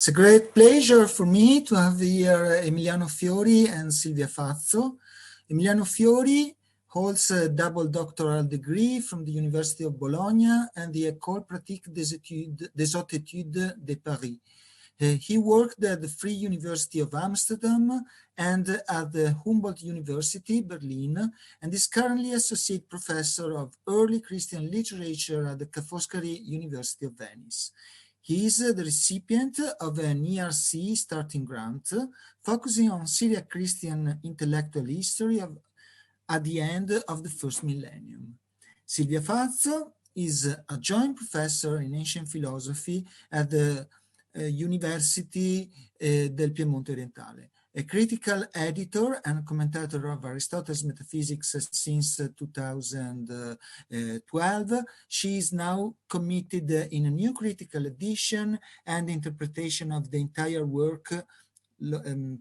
It's a great pleasure for me to have here Emiliano Fiori and Silvia Fazzo. Emiliano Fiori holds a double doctoral degree from the University of Bologna and the École Pratique des Hautes Études de Paris. He worked at the Free University of Amsterdam and at the Humboldt University, Berlin, and is currently Associate Professor of Early Christian Literature at the Ca Foscari University of Venice. He is the recipient of an ERC starting grant focusing on Syriac Christian intellectual history at the end of the first millennium. Silvia Fazzo is a joint professor in ancient philosophy at the University del Piemonte Orientale, a critical editor and commentator of Aristotle's metaphysics since 2012. She is now committed in a new critical edition and interpretation of the entire work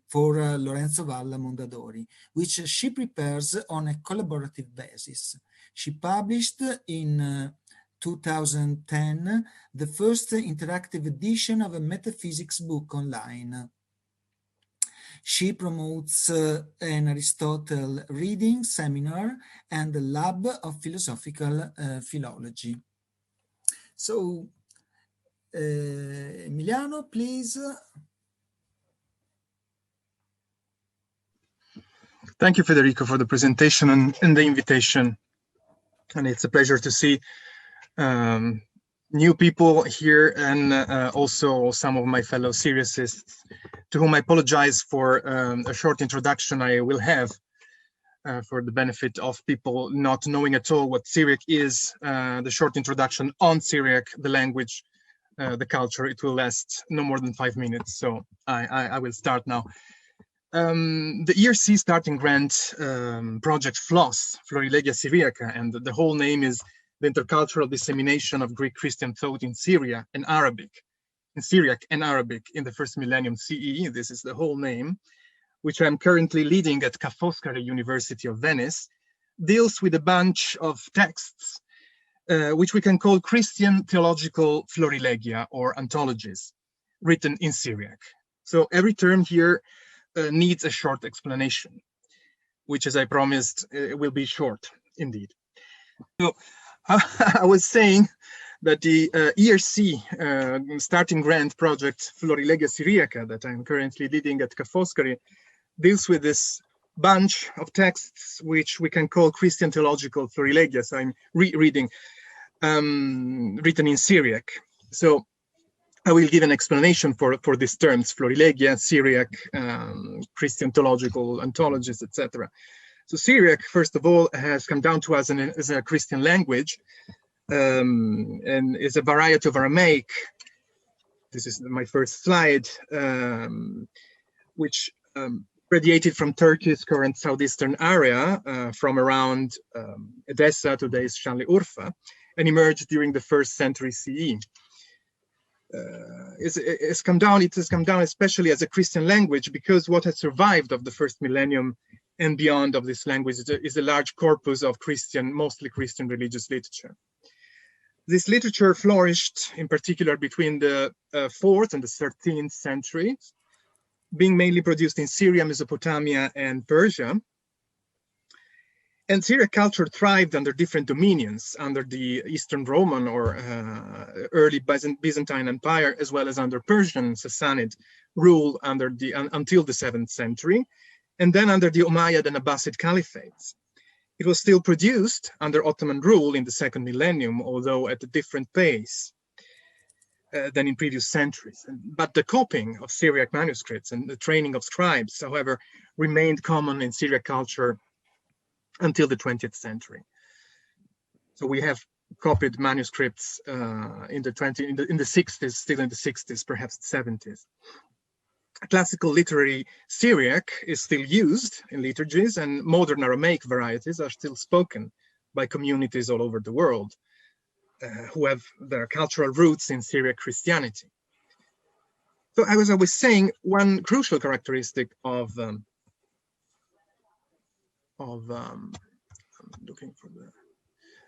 for Lorenzo Valla Mondadori, which she prepares on a collaborative basis. She published in 2010 the first interactive edition of a metaphysics book online. She promotes an Aristotle reading seminar and a lab of philosophical philology. So, Emiliano, please. Thank you, Federico, for the presentation and the invitation. And it's a pleasure to see new people here and also some of my fellow Syriacists, to whom I apologize for a short introduction I will have for the benefit of people not knowing at all what Syriac is. The short introduction on Syriac, the language, the culture, it will last no more than 5 minutes. So I will start now. The ERC starting grant project FLOS-Florilegia Syriaca, and the whole name is the intercultural dissemination of Greek Christian thought in Syria and Arabic, in Syriac and Arabic in the first millennium CE. This is the whole name, which I'm currently leading at Ca Foscari University of Venice, deals with a bunch of texts, which we can call Christian theological florilegia or anthologies, written in Syriac. So every term here needs a short explanation, which, as I promised, will be short indeed. So I was saying that the ERC starting grant project Florilegia Syriaca that I'm currently leading at Ca Foscari deals with this bunch of texts which we can call Christian theological florilegia. So I'm rereading written in Syriac. So I will give an explanation for these terms: Florilegia, Syriac, Christian theological anthologies, etc. So Syriac, first of all, has come down to us as a Christian language, and is a variety of Aramaic. This is my first slide, which radiated from Turkey's current southeastern area, from around Edessa, today's Şanlıurfa, and emerged during the 1st century CE. It has come down especially as a Christian language because what has survived of the first millennium and beyond of this language is a large corpus of mostly Christian religious literature. This literature flourished in particular between the 4th and the 13th centuries, being mainly produced in Syria, Mesopotamia, and Persia. And Syriac culture thrived under different dominions, under the Eastern Roman or early Byzantine Empire, as well as under Persian Sassanid rule until the 7th century, and then under the Umayyad and Abbasid caliphates. It was still produced under Ottoman rule in the 2nd millennium, although at a different pace than in previous centuries. But the copying of Syriac manuscripts and the training of scribes, however, remained common in Syriac culture until the 20th century. So we have copied manuscripts in the 60s, still in the 60s, perhaps the 70s. Classical literary Syriac is still used in liturgies, and modern Aramaic varieties are still spoken by communities all over the world who have their cultural roots in Syriac Christianity. So as I was saying, one crucial characteristic of I'm looking for the,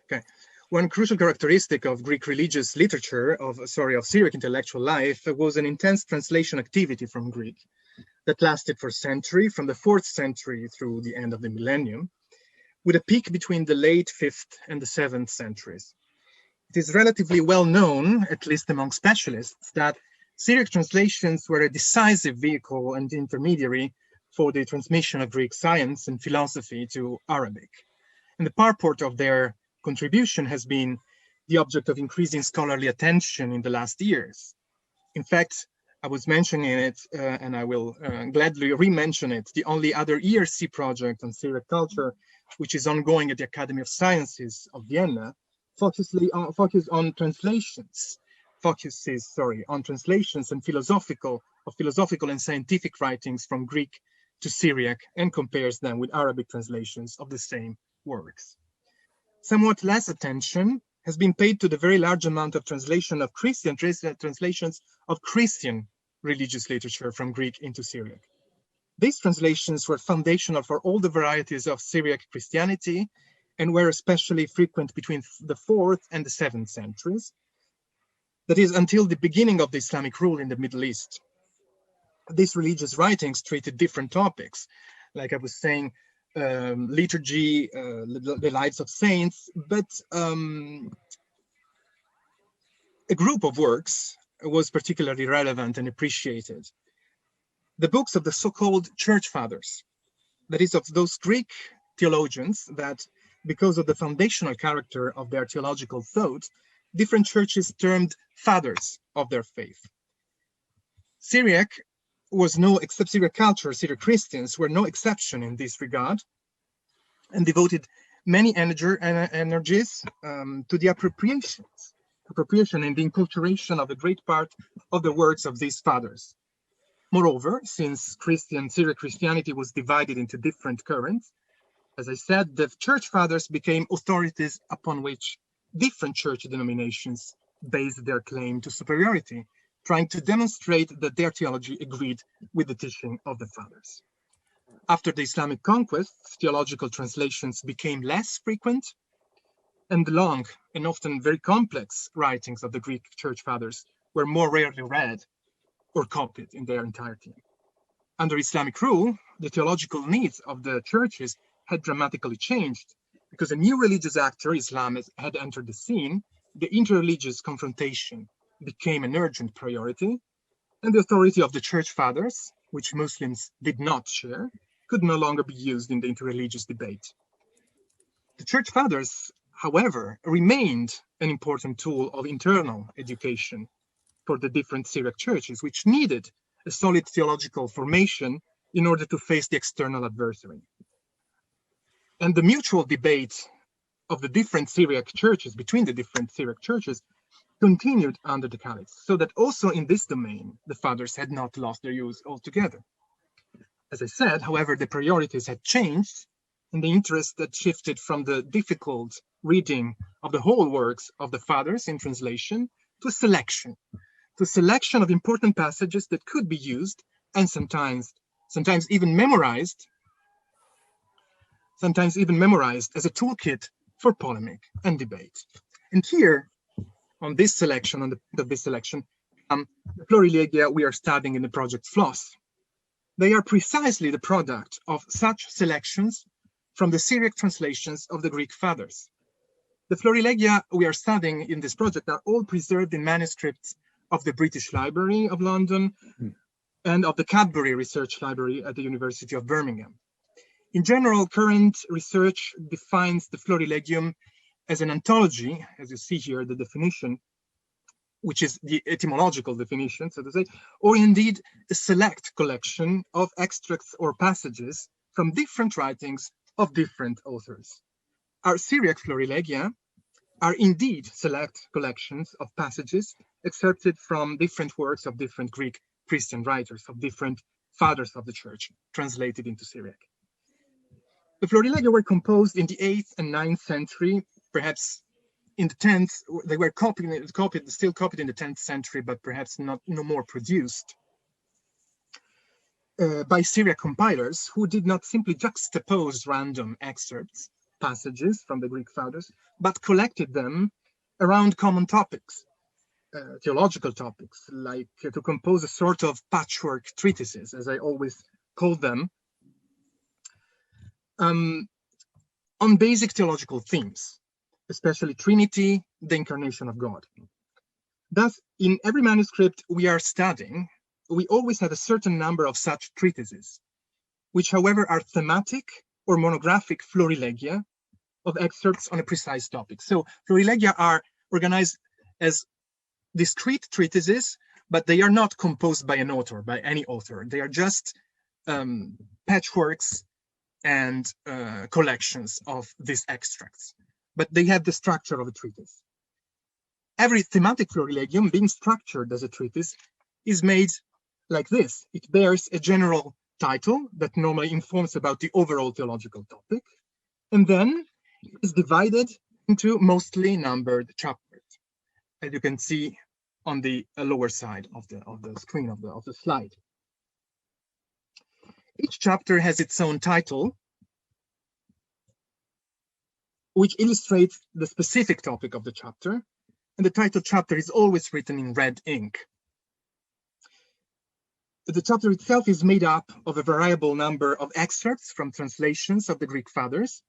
okay. One crucial characteristic of Greek religious literature, of Syriac intellectual life, was an intense translation activity from Greek that lasted for a century, from the 4th century through the end of the millennium, with a peak between the late 5th and the 7th centuries. It is relatively well known, at least among specialists, that Syriac translations were a decisive vehicle and intermediary for the transmission of Greek science and philosophy to Arabic. And the purport of their contribution has been the object of increasing scholarly attention in the last years. In fact, I was mentioning it, and I will gladly re-mention it, the only other ERC project on Syriac culture, which is ongoing at the Academy of Sciences of Vienna, focuses on translations and philosophical and scientific writings from Greek to Syriac, and compares them with Arabic translations of the same works. Somewhat less attention has been paid to the very large amount of translations of Christian religious literature from Greek into Syriac. These translations were foundational for all the varieties of Syriac Christianity and were especially frequent between the 4th and the 7th centuries. That is, until the beginning of the Islamic rule in the Middle East. These religious writings treated different topics, like I was saying, liturgy, the lives of saints, but a group of works was particularly relevant and appreciated. The books of the so-called church fathers, that is, of those Greek theologians that, because of the foundational character of their theological thought, different churches termed fathers of their faith. Syriac was Syriac culture, Syriac Christians were no exception in this regard, and devoted many energies to the appropriation and the enculturation of a great part of the works of these fathers. Moreover, since Syriac Christianity was divided into different currents, as I said, the church fathers became authorities upon which different church denominations based their claim to superiority, trying to demonstrate that their theology agreed with the teaching of the fathers. After the Islamic conquests, theological translations became less frequent, and the long and often very complex writings of the Greek church fathers were more rarely read or copied in their entirety. Under Islamic rule, the theological needs of the churches had dramatically changed because a new religious actor, Islam, had entered the scene. The interreligious confrontation became an urgent priority, and the authority of the church fathers, which Muslims did not share, could no longer be used in the interreligious debate. The church fathers, however, remained an important tool of internal education for the different Syriac churches, which needed a solid theological formation in order to face the external adversary. And the mutual debate of the different Syriac churches, between the different Syriac churches, continued under the Caliphs, so that also in this domain, the fathers had not lost their use altogether. As I said, however, the priorities had changed, and the interest had shifted from the difficult reading of the whole works of the fathers in translation to a selection of important passages that could be used and sometimes even memorized as a toolkit for polemic and debate. And here, on this selection, the Florilegia we are studying in the project FLOS, they are precisely the product of such selections from the Syriac translations of the Greek fathers. The Florilegia we are studying in this project are all preserved in manuscripts of the British Library of London and of the Cadbury Research Library at the University of Birmingham. In general, current research defines the Florilegium as an anthology, as you see here, the definition, which is the etymological definition, so to say, or indeed a select collection of extracts or passages from different writings of different authors. Our Syriac Florilegia are indeed select collections of passages excerpted from different works of different Greek Christian writers, of different fathers of the church, translated into Syriac. The Florilegia were composed in the 8th and 9th century, perhaps in the 10th, they were still copied in the 10th century, but perhaps no more produced by Syriac compilers who did not simply juxtapose random excerpts, passages from the Greek fathers, but collected them around common topics, theological topics, like to compose a sort of patchwork treatises, as I always call them, on basic theological themes, especially Trinity, the incarnation of God. Thus, in every manuscript we are studying, we always have a certain number of such treatises, which, however, are thematic or monographic florilegia of excerpts on a precise topic. So florilegia are organized as discrete treatises, but they are not composed by an author, by any author. They are just patchworks and collections of these extracts, but they have the structure of a treatise. Every thematic florilegium, being structured as a treatise, is made like this. It bears a general title that normally informs about the overall theological topic, and then it is divided into mostly numbered chapters, as you can see on the lower side of the screen of the slide. Each chapter has its own title, which illustrates the specific topic of the chapter, and the title chapter is always written in red ink. The chapter itself is made up of a variable number of excerpts from translations of the Greek fathers,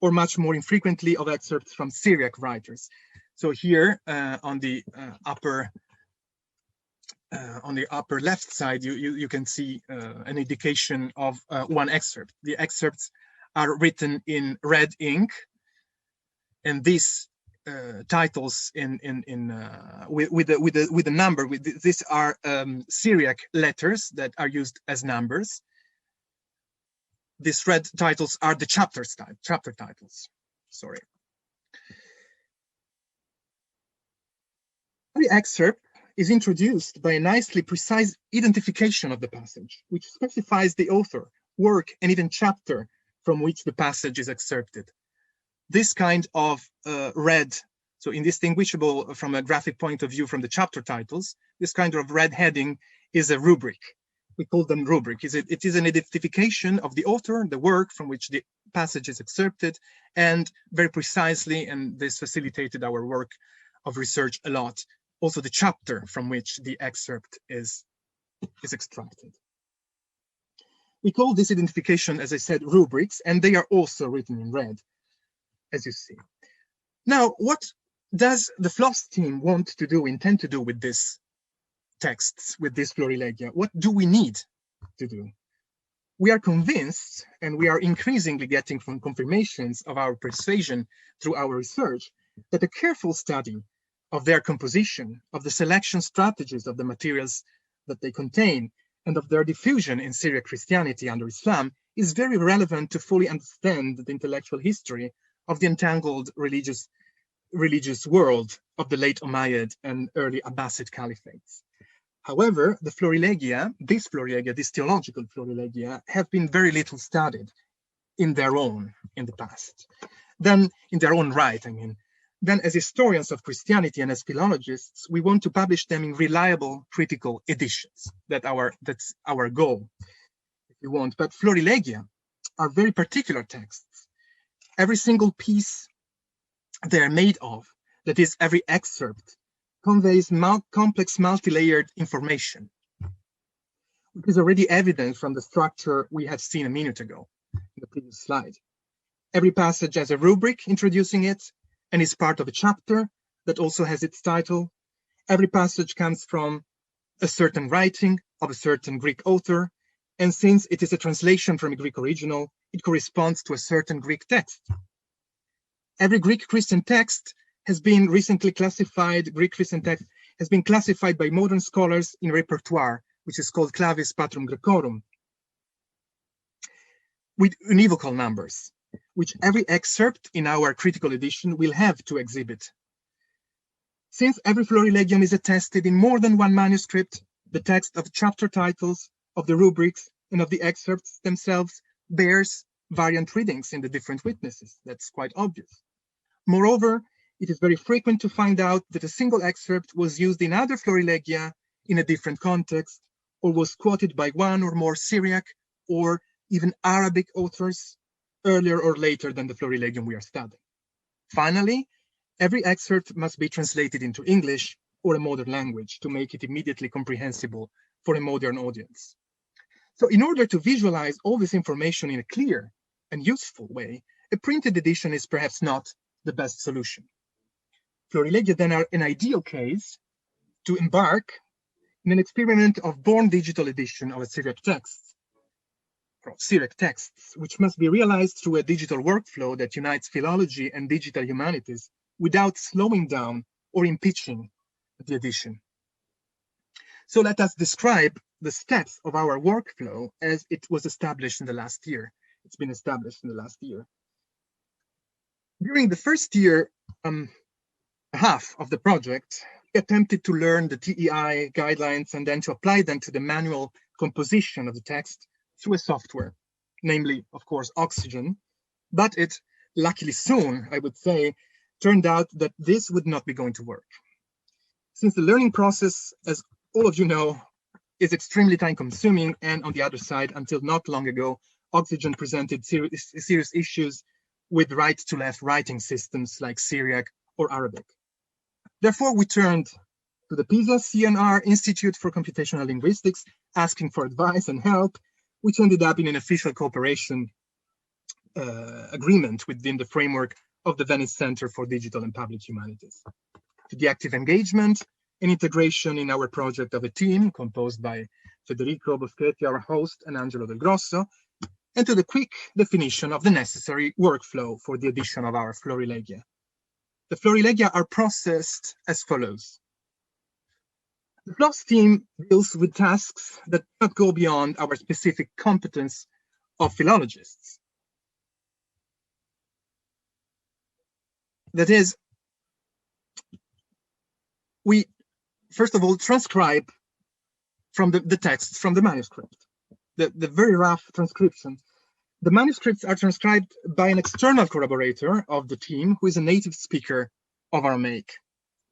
or much more infrequently of excerpts from Syriac writers. So here on the upper left side, you can see an indication of one excerpt. The excerpts are written in red ink, and these titles with the number. These are Syriac letters that are used as numbers. These red titles are the chapter titles. Sorry. Every excerpt is introduced by a nicely precise identification of the passage, which specifies the author, work, and even chapter from which the passage is excerpted. This kind of red, so indistinguishable from a graphic point of view from the chapter titles, this kind of red heading is a rubric. We call them rubric. It is an identification of the author, the work from which the passage is excerpted, and very precisely, and this facilitated our work of research a lot, also the chapter from which the excerpt is extracted. We call this identification, as I said, rubrics, and they are also written in red, as you see. Now, what does the FLOS team intend to do with these texts, with this florilegia? What do we need to do? We are convinced, and we are increasingly getting from confirmations of our persuasion through our research, that a careful study of their composition, of the selection strategies of the materials that they contain, and of their diffusion in Syriac Christianity under Islam is very relevant to fully understand the intellectual history of the entangled religious world of the late Umayyad and early Abbasid caliphates. However, the florilegia, these theological florilegia, have been very little studied in their own in the past. Then, in their own right, Then, as historians of Christianity and as philologists, we want to publish them in reliable critical editions. That's our goal, if you want. But florilegia are very particular texts. Every single piece they're made of, that is, every excerpt, conveys complex, multi-layered information, which is already evident from the structure we have seen a minute ago in the previous slide. Every passage has a rubric introducing it, and is part of a chapter that also has its title. Every passage comes from a certain writing of a certain Greek author, and since it is a translation from a Greek original, it corresponds to a certain Greek text. Every Greek Christian text has been recently classified, Greek Christian text has been classified by modern scholars in repertoire, which is called clavis patrum Graecorum, with univocal numbers, which every excerpt in our critical edition will have to exhibit. Since every florilegium is attested in more than one manuscript, the text of chapter titles, of the rubrics, and of the excerpts themselves bears variant readings in the different witnesses. That's quite obvious. Moreover, it is very frequent to find out that a single excerpt was used in other florilegia in a different context, or was quoted by one or more Syriac or even Arabic authors earlier or later than the Florilegium we are studying. Finally, every excerpt must be translated into English or a modern language to make it immediately comprehensible for a modern audience. So in order to visualize all this information in a clear and useful way, a printed edition is perhaps not the best solution. Florilegia then are an ideal case to embark in an experiment of born digital edition of a Syriac text, or Syriac texts, which must be realized through a digital workflow that unites philology and digital humanities without slowing down or impeaching the edition. So let us describe the steps of our workflow as it was established in the last year. It's been established in the last year. During the first year, half of the project, we attempted to learn the TEI guidelines and then to apply them to the manual composition of the text through a software, namely, of course, Oxygen. But it, luckily soon, I would say, turned out that this would not be going to work. Since the learning process, as all of you know, is extremely time-consuming, and on the other side, until not long ago, Oxygen presented serious issues with right-to-left writing systems like Syriac or Arabic. Therefore, we turned to the PISA CNR Institute for Computational Linguistics, asking for advice and help, which ended up in an official cooperation agreement within the framework of the Venice Center for Digital and Public Humanities. To the active engagement and integration in our project of a team composed by Federico Boschetti, our host, and Angelo Del Grosso, and to the quick definition of the necessary workflow for the edition of our Florilegia. The Florilegia are processed as follows. The FLOS team deals with tasks that do not go beyond our specific competence of philologists. That is, we, first of all, transcribe from the text from the manuscript, the very rough transcription. The manuscripts are transcribed by an external collaborator of the team who is a native speaker of Aramaic,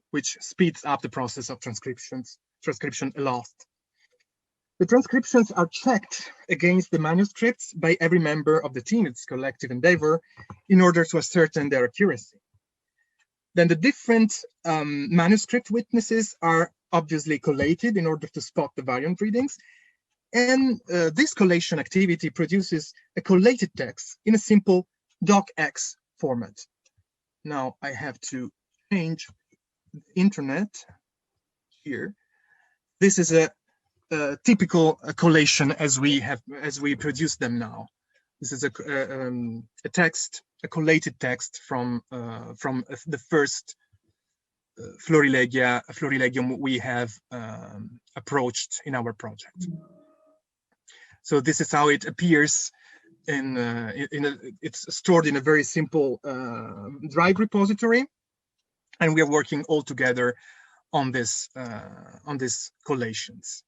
which speeds up the process of transcription a lot. The transcriptions are checked against the manuscripts by every member of the team, its collective endeavor, in order to ascertain their accuracy. Then the different manuscript witnesses are obviously collated in order to spot the variant readings. And this collation activity produces a collated text in a simple docx format. Now I have to change the internet here. This is a typical collation as we produce them now. This is a text, a collated text from the first Florilegium we have approached in our project. So this is how it appears it's stored in a very simple Drive repository, and we are working all together on these collations.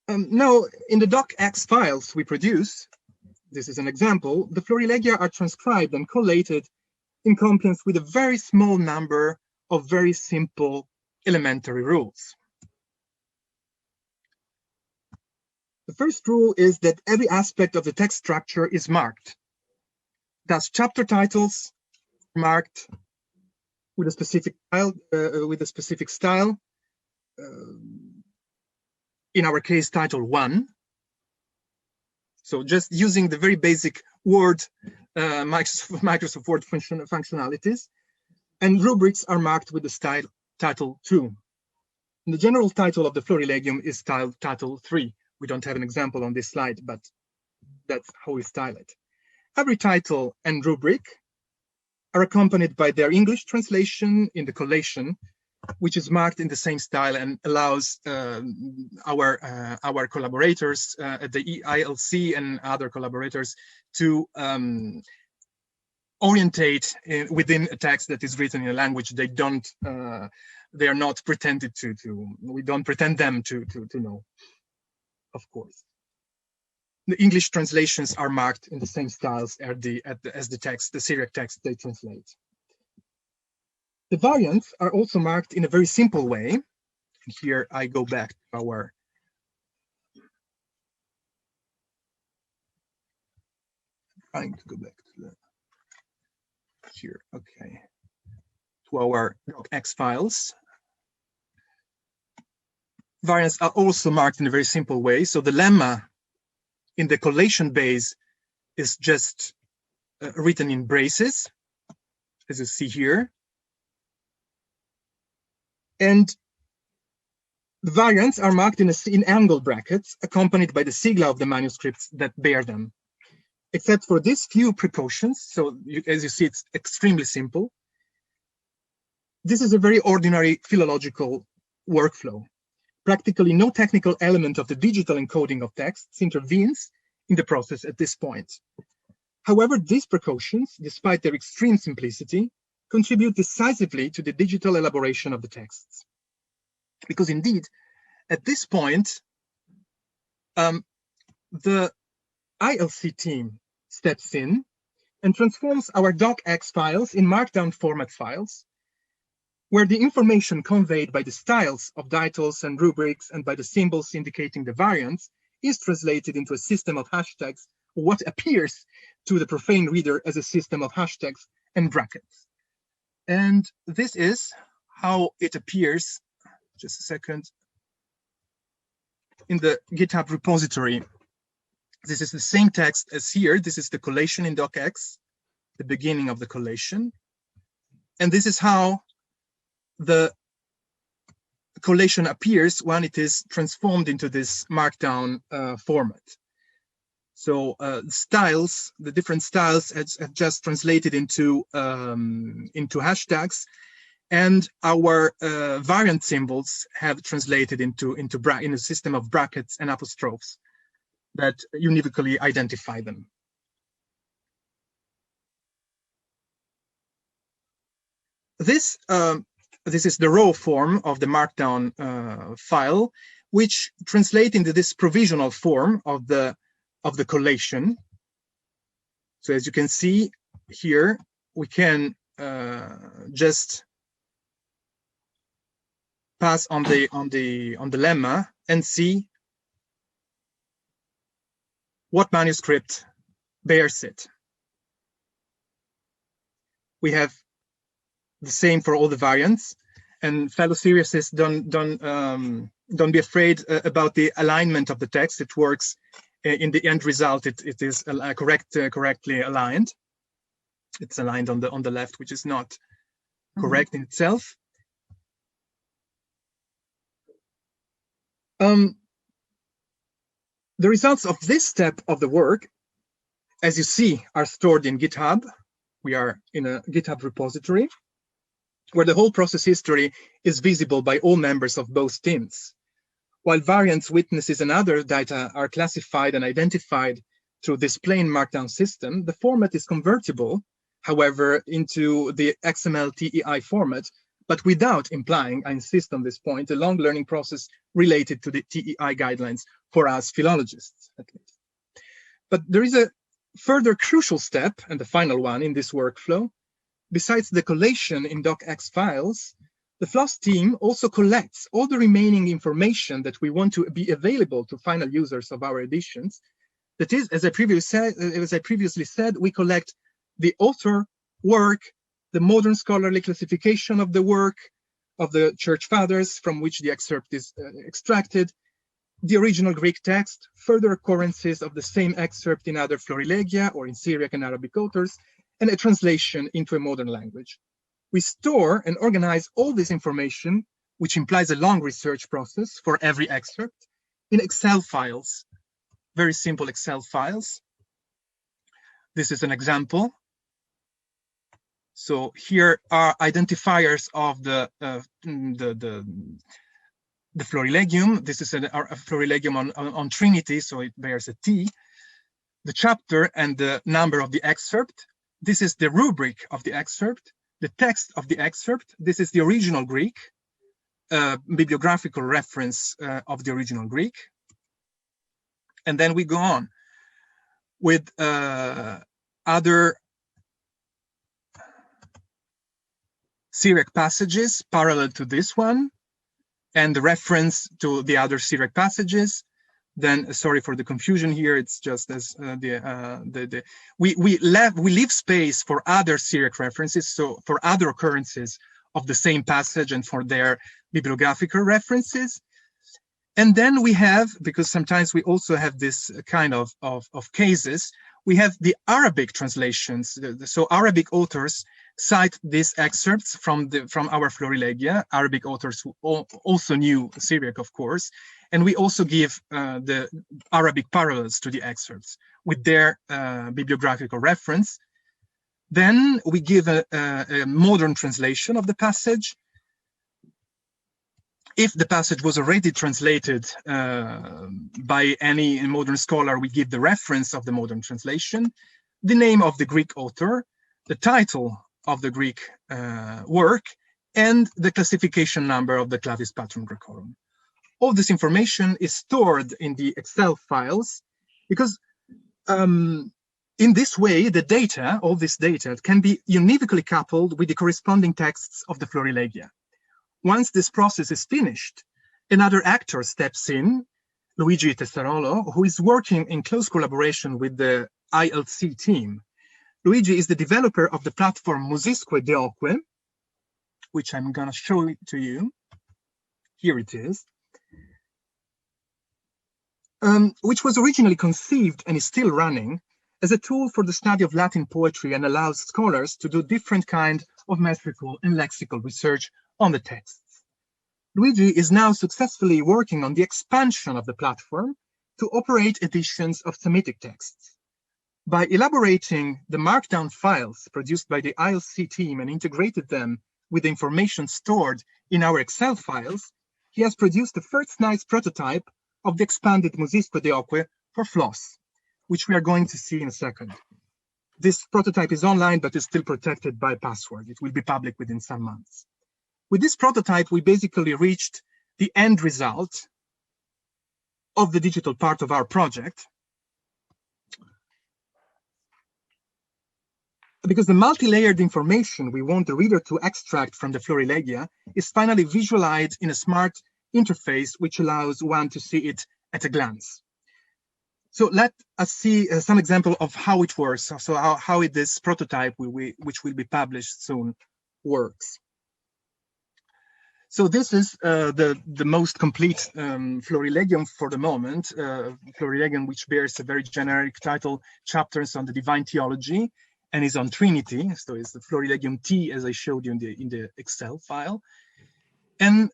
Now, in the docx files we produce, this is an example, the Florilegia are transcribed and collated in compliance with a very small number of very simple elementary rules. The first rule is that every aspect of the text structure is marked. Thus, chapter titles are marked with a specific style. In our case, title 1. So just using the very basic Word, Microsoft Word functionalities, and rubrics are marked with the style title 2. And the general title of the Florilegium is styled title 3. We don't have an example on this slide, but that's how we style it. Every title and rubric are accompanied by their English translation in the collation, which is marked in the same style and allows our collaborators at the ILC and other collaborators to orientate within a text that is written in a language they are not pretended to. We don't pretend them to know. Of course, the English translations are marked in the same styles as the text, the Syriac text they translate. The variants are also marked in a very simple way. And here I go back to our trying to go back to the here. Okay, to our docx files. Variants are also marked in a very simple way. So the lemma in the collation base is just written in braces, as you see here. And the variants are marked in angle brackets, accompanied by the sigla of the manuscripts that bear them. Except for these few precautions, so as you see, it's extremely simple. This is a very ordinary philological workflow. Practically no technical element of the digital encoding of texts intervenes in the process at this point. However, these precautions, despite their extreme simplicity, contribute decisively to the digital elaboration of the texts. Because indeed, at this point, the ILC team steps in and transforms our docx files in markdown format files, where the information conveyed by the styles of titles and rubrics and by the symbols indicating the variants is translated into a system of hashtags, or what appears to the profane reader as a system of hashtags and brackets. And this is how it appears, just a second, in the GitHub repository. This is the same text as here. This is the collation in docx, the beginning of the collation. And this is how the collation appears when it is transformed into this markdown format. So styles, the different styles have just translated into hashtags, and our variant symbols have translated into in a system of brackets and apostrophes that univocally identify them. This is the raw form of the markdown file, which translates into this provisional form of the collation. So as you can see here, we can just pass on the lemma and see what manuscript bears it. We have the same for all the variants, and fellow Syriacists, don't be afraid about the alignment of the text. It works in the end result. It is correctly aligned. It's aligned on the left, which is not correct in itself. The results of this step of the work, as you see, are stored in GitHub. We are in a GitHub repository where the whole process history is visible by all members of both teams. While variants, witnesses, and other data are classified and identified through this plain markdown system, the format is convertible, however, into the XML TEI format, but without implying, I insist on this point, a long learning process related to the TEI guidelines for us philologists, at least. But there is a further crucial step, and the final one in this workflow. Besides the collation in docx files, the FLOS team also collects all the remaining information that we want to be available to final users of our editions. That is, as I previously said, we collect the author, work, the modern scholarly classification of the work of the Church Fathers from which the excerpt is extracted, the original Greek text, further occurrences of the same excerpt in other Florilegia or in Syriac and Arabic authors, and a translation into a modern language. We store and organize all this information, which implies a long research process for every excerpt, in Excel files, very simple Excel files. This is an example. So here are identifiers of the Florilegium. This is a Florilegium on Trinity, so it bears a T. The chapter and the number of the excerpt. This is the rubric of the excerpt, the text of the excerpt. This is the original Greek, bibliographical reference of the original Greek. And then we go on with other Syriac passages parallel to this one, and the reference to the other Syriac passages. then sorry for the confusion here. It's just as we leave space for other Syriac references, so for other occurrences of the same passage and for their bibliographical references. And then we have, because sometimes we also have this kind of cases, we have the Arabic translations. So Arabic authors cite these excerpts from our Florilegia, Arabic authors who also knew Syriac, of course. And we also give the Arabic parallels to the excerpts with their bibliographical reference. Then we give a modern translation of the passage. If the passage was already translated by any modern scholar, we give the reference of the modern translation, the name of the Greek author, the title of the Greek work, and the classification number of the Clavis Patrum Graecorum. All this information is stored in the Excel files because in this way, the data, all this data, can be univocally coupled with the corresponding texts of the Florilegia. Once this process is finished, another actor steps in, Luigi Tessarolo, who is working in close collaboration with the ILC team. Luigi is the developer of the platform Musisque Deoque, which I'm going to show it to you. Here it is. Which was originally conceived and is still running as a tool for the study of Latin poetry and allows scholars to do different kinds of metrical and lexical research on the texts. Luigi is now successfully working on the expansion of the platform to operate editions of Semitic texts. By elaborating the markdown files produced by the ILC team and integrated them with the information stored in our Excel files, he has produced the first nice prototype of the expanded Musisque Deoque for FLOS, which we are going to see in a second. This prototype is online, but is still protected by password. It will be public within some months. With this prototype, we basically reached the end result of the digital part of our project, because the multi-layered information we want the reader to extract from the Florilegia is finally visualized in a smart interface, which allows one to see it at a glance. So let us see some example of how it works. So how this prototype, which will be published soon, works. So this is the most complete Florilegium for the moment, Florilegium which bears a very generic title, Chapters on the Divine Theology, and is on Trinity. So it's the Florilegium T, as I showed you in the Excel file. And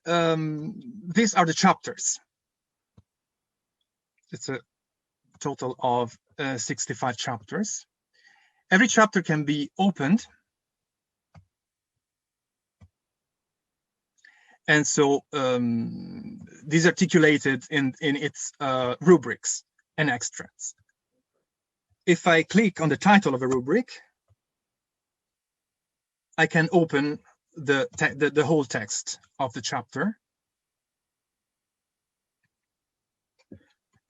these are the chapters. It's a total of 65 chapters. Every chapter can be opened. And so these articulated in its rubrics and extracts. If I click on the title of a rubric, I can open the whole text of the chapter.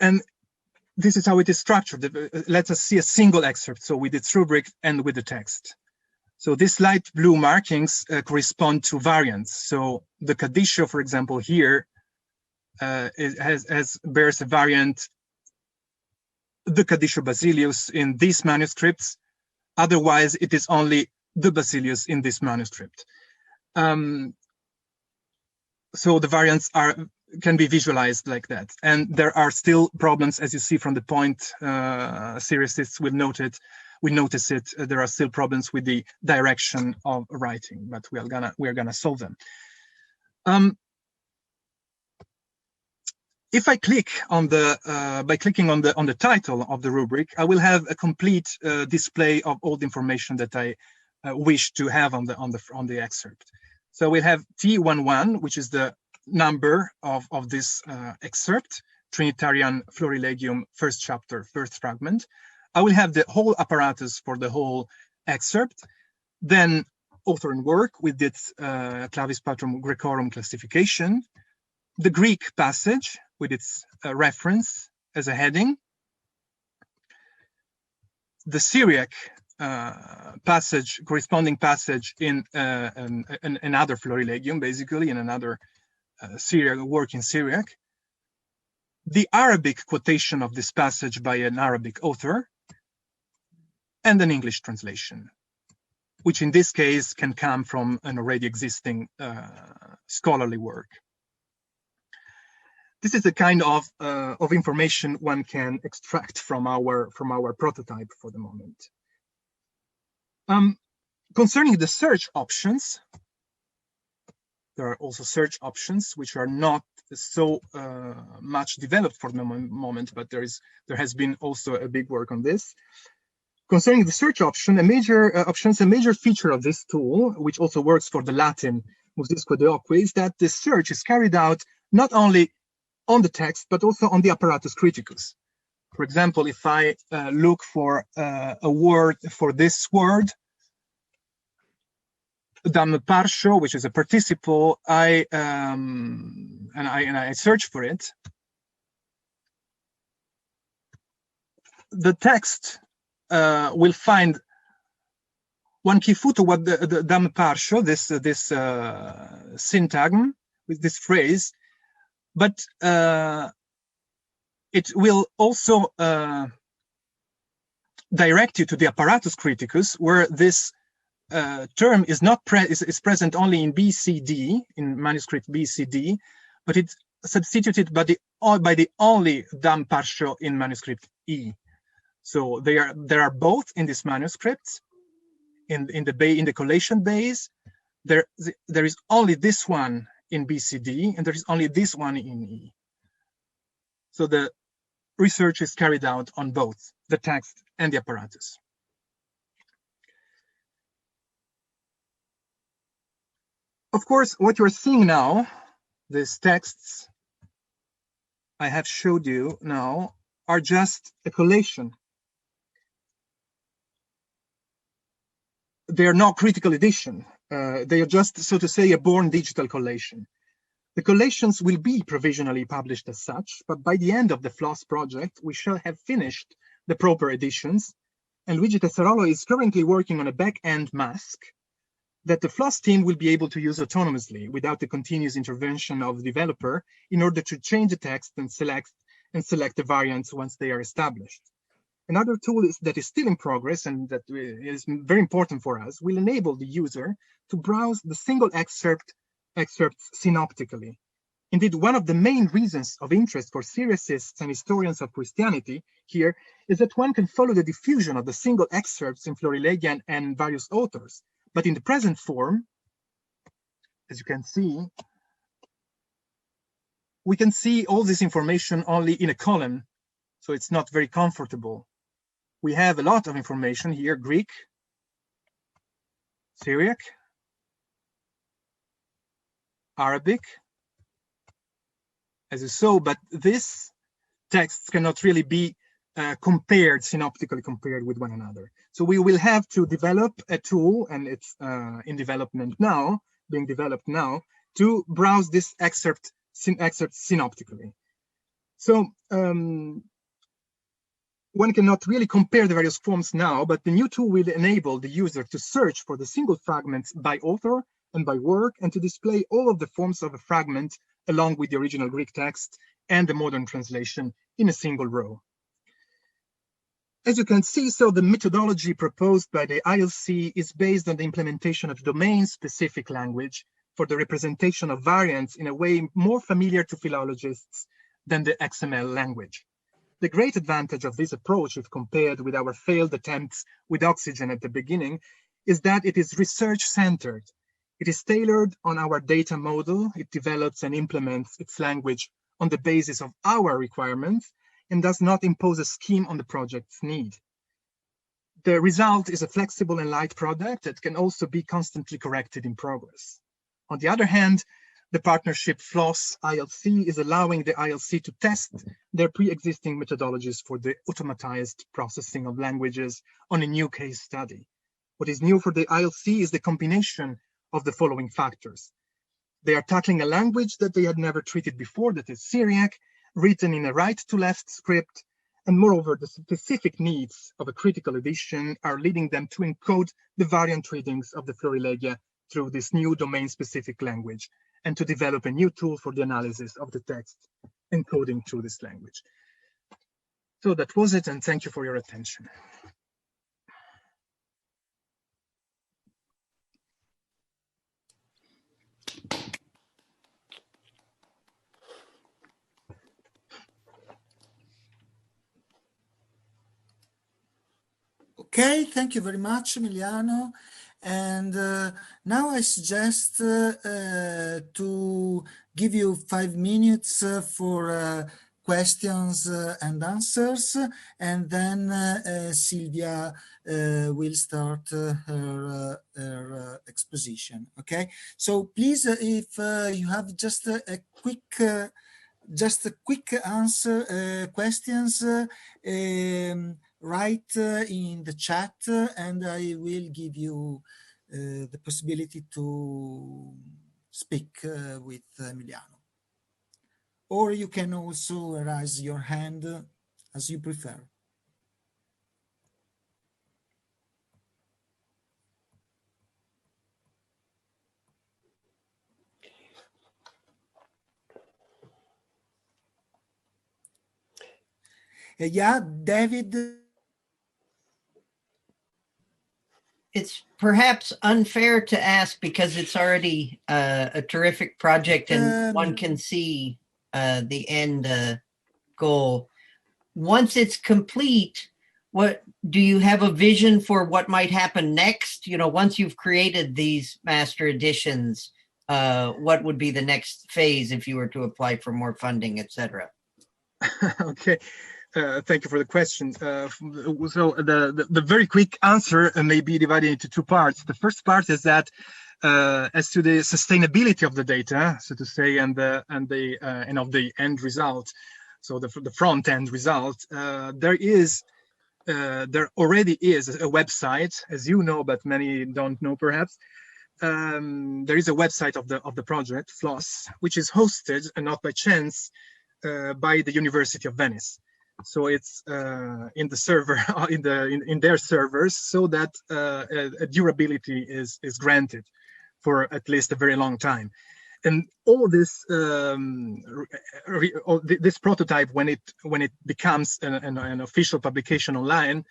And this is how it is structured. Let us see a single excerpt, so with its rubric and with the text. So these light blue markings correspond to variants. So the Caddiscio, for example, here bears a variant, the Caddiscio Basilius in these manuscripts. Otherwise, it is only the Basilius in this manuscript. So the variants can be visualized like that. And there are still problems, as you see from the point seriouslists will notice it. There are still problems with the direction of writing, but we are gonna solve them. If I click on by clicking on the title of the rubric, I will have a complete display of all the information that I wish to have on the excerpt. So we'll have T11, which is the number of this excerpt, Trinitarian Florilegium, first chapter, first fragment. I will have the whole apparatus for the whole excerpt, then author and work with its Clavis Patrum Graecorum classification, the Greek passage with its reference as a heading, the Syriac passage, corresponding passage in another Florilegium, basically in another Syriac work in Syriac, the Arabic quotation of this passage by an Arabic author, and an English translation, which in this case can come from an already existing scholarly work. This is the kind of information one can extract from our prototype for the moment. Concerning the search options, there are also search options which are not so much developed for the moment, but there has been also a big work on this. Concerning the search option, a major feature of this tool, which also works for the Latin Musisque Deoque, is that the search is carried out not only on the text, but also on the apparatus criticus. For example, if I look for a word, for this word, dam partial, which is a participle, and I search for it, the text will find one kifuto what the dam partial, this syntagm with this phrase, but it will also direct you to the apparatus criticus, where this term is not is present only in BCD, in manuscript BCD, but it's substituted by the only dam partial in manuscript E. So there are both in this manuscript. In the collation base, there is only this one in BCD, and there is only this one in E. So the research is carried out on both the text and the apparatus. Of course, what you're seeing now, these texts I have showed you now, are just a collation. They are not critical edition. They are just, so to say, a born digital collation. The collations will be provisionally published as such, but by the end of the FLOS project, we shall have finished the proper editions, and Luigi Tessarolo is currently working on a back-end mask that the FLOS team will be able to use autonomously without the continuous intervention of the developer in order to change the text and select the variants once they are established. Another tool that is still in progress and that is very important for us will enable the user to browse the single excerpts synoptically. Indeed, one of the main reasons of interest for Syriacists and historians of Christianity here is that one can follow the diffusion of the single excerpts in Florilegia and various authors. But in the present form, as you can see, we can see all this information only in a column, so it's not very comfortable. We have a lot of information here: Greek, Syriac, Arabic, as you saw, but these texts cannot really be synoptically compared with one another. So we will have to develop a tool, and it's in development now, being developed now, to browse this excerpt synoptically. So one cannot really compare the various forms now, but the new tool will enable the user to search for the single fragments by author and by work, and to display all of the forms of a fragment along with the original Greek text and the modern translation in a single row. As you can see, so the methodology proposed by the ILC is based on the implementation of domain-specific language for the representation of variants in a way more familiar to philologists than the XML language. The great advantage of this approach, if compared with our failed attempts with Oxygen at the beginning, is that it is research-centered. It is tailored on our data model. It develops and implements its language on the basis of our requirements and does not impose a scheme on the project's need. The result is a flexible and light product that can also be constantly corrected in progress. On the other hand, the partnership FLOS ILC is allowing the ILC to test their pre-existing methodologies for the automatized processing of languages on a new case study. What is new for the ILC is the combination of the following factors. They are tackling a language that they had never treated before, that is Syriac, written in a right-to-left script, and moreover, the specific needs of a critical edition are leading them to encode the variant readings of the Florilegia through this new domain-specific language, and to develop a new tool for the analysis of the text encoding through this language. So that was it, and thank you for your attention. Okay, thank you very much, Emiliano. And now I suggest to give you 5 minutes for questions and answers, and then Silvia will start her exposition. Okay, so please, if you have just a quick answer questions, write in the chat, and I will give you the possibility to speak with Emiliano. Or you can also raise your hand as you prefer. Yeah, David. It's perhaps unfair to ask because it's already a terrific project and one can see the end goal. Once it's complete, what do you have a vision for what might happen next? You know, once you've created these master editions, what would be the next phase if you were to apply for more funding, etc.? Okay. Thank you for the question. So the very quick answer may be divided into 2 parts. The first part is that as to the sustainability of the data, so to say, and of the end result, so the front end result, there already is a website, as you know, but many don't know perhaps. There is a website of the project FLOS, which is hosted, and not by chance, by the University of Venice. So it's in the server, in their servers, so that a durability is granted for at least a very long time. And all this this prototype, when it becomes an official publication online,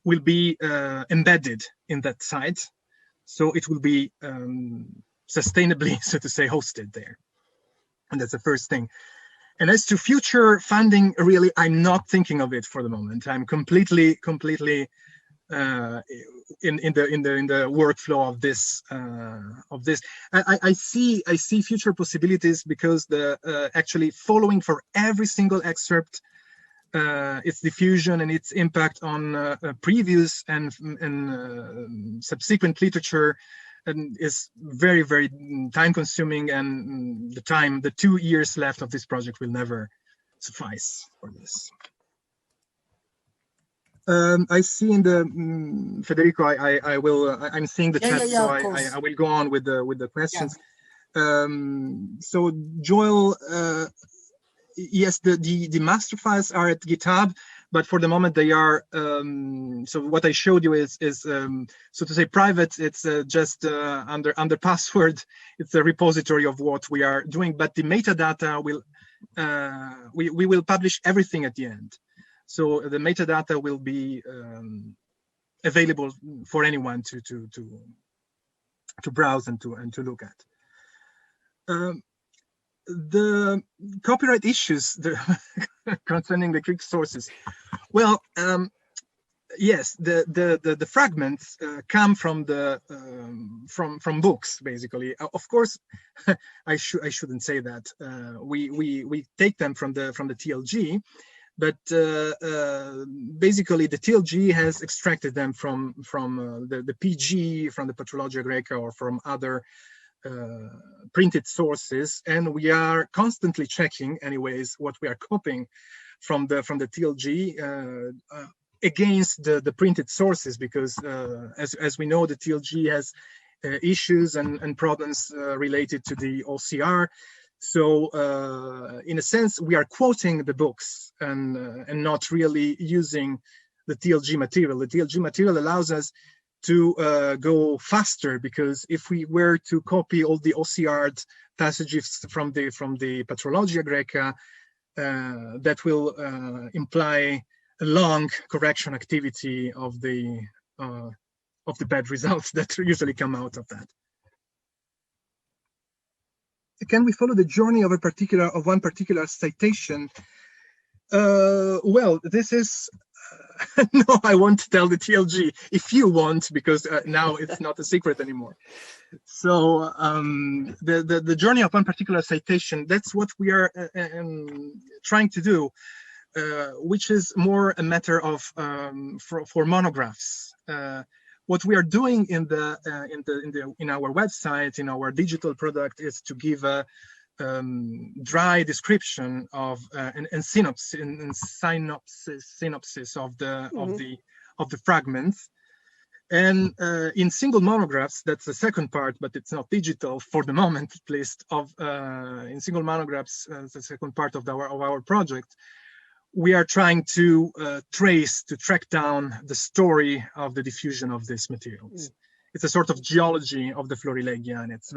will be embedded in that site. So it will be sustainably, so to say, hosted there. And that's the first thing. And as to future funding, really, I'm not thinking of it for the moment. I'm completely in the workflow of this. I see future possibilities because actually following for every single excerpt, its diffusion and its impact on previous and subsequent literature, and is very, very time consuming, and the 2 years left of this project will never suffice for this. I see in the Federico, I'm seeing the chat, so I will go on with the questions. Yeah. So Joel, yes, the master files are at GitHub, but for the moment they are, so what I showed you is so to say private. It's just under password. It's a repository of what we are doing, but the metadata will, we will publish everything at the end. So the metadata will be available for anyone to browse and to look at. The copyright issues concerning the Greek sources. Well, yes, the fragments come from from books, basically. Of course, I shouldn't say that. We take them from the TLG, but basically the TLG has extracted them from the PG, from the Patrologia Greca, or from other printed sources, and we are constantly checking, anyways, what we are copying from the TLG against the printed sources, because as we know, the TLG has issues and problems related to the OCR. So in a sense, we are quoting the books and not really using the TLG material. The TLG material allows us to go faster, because if we were to copy all the OCR'd passages from the Patrologia Greca, that will imply a long correction activity of the bad results that usually come out of that. Can we follow the journey of one particular citation? Well, this is no, I won't tell the TLG if you want, because now it's not a secret anymore. So the journey of one particular citation, that's what we are trying to do, which is more a matter of for monographs. What we are doing in our website, in our digital product, is to give a dry description of and synopsis of the fragments. And in single monographs, that's the second part, but it's not digital for the moment, at least. In single monographs, the second part of our project, we are trying to track down the story of the diffusion of these materials. It's a sort of geology of the Florilegia, and it's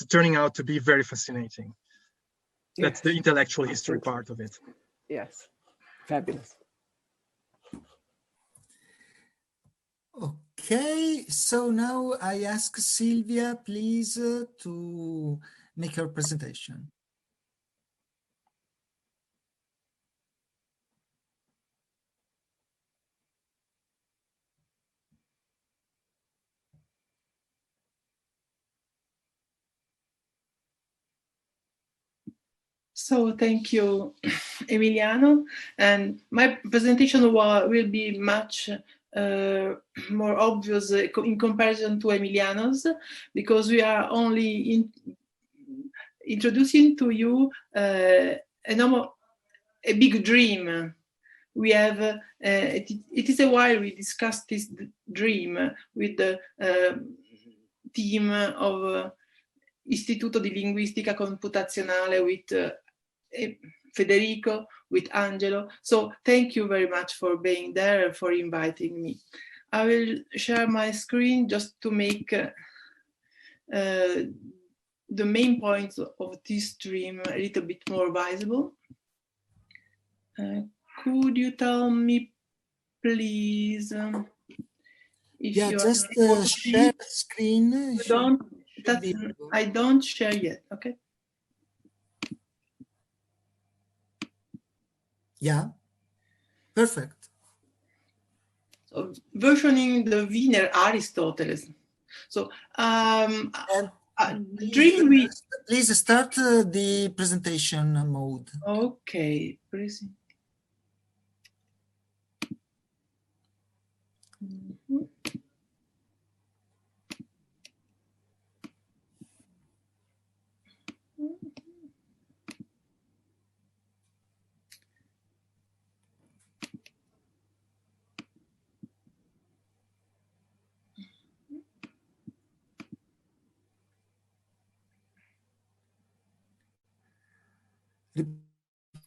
turning out to be very fascinating. That's yes. The intellectual history part of it. Yes, fabulous. Okay, so now I ask Silvia, please, to make her presentation. So thank you, Emiliano. And my presentation will be much more obvious in comparison to Emiliano's, because we are only introducing to you a big dream. We have, it is a while we discussed this dream with the team of Istituto di Linguistica Computazionale with Federico, with Angelo. So thank you very much for being there and for inviting me. I will share my screen just to make the main points of this stream a little bit more visible. Could you tell me, please, if you just share the screen? I don't share yet, okay? Yeah, perfect. So versioning the Wiener Aristoteles. So please start the presentation mode. Okay, please.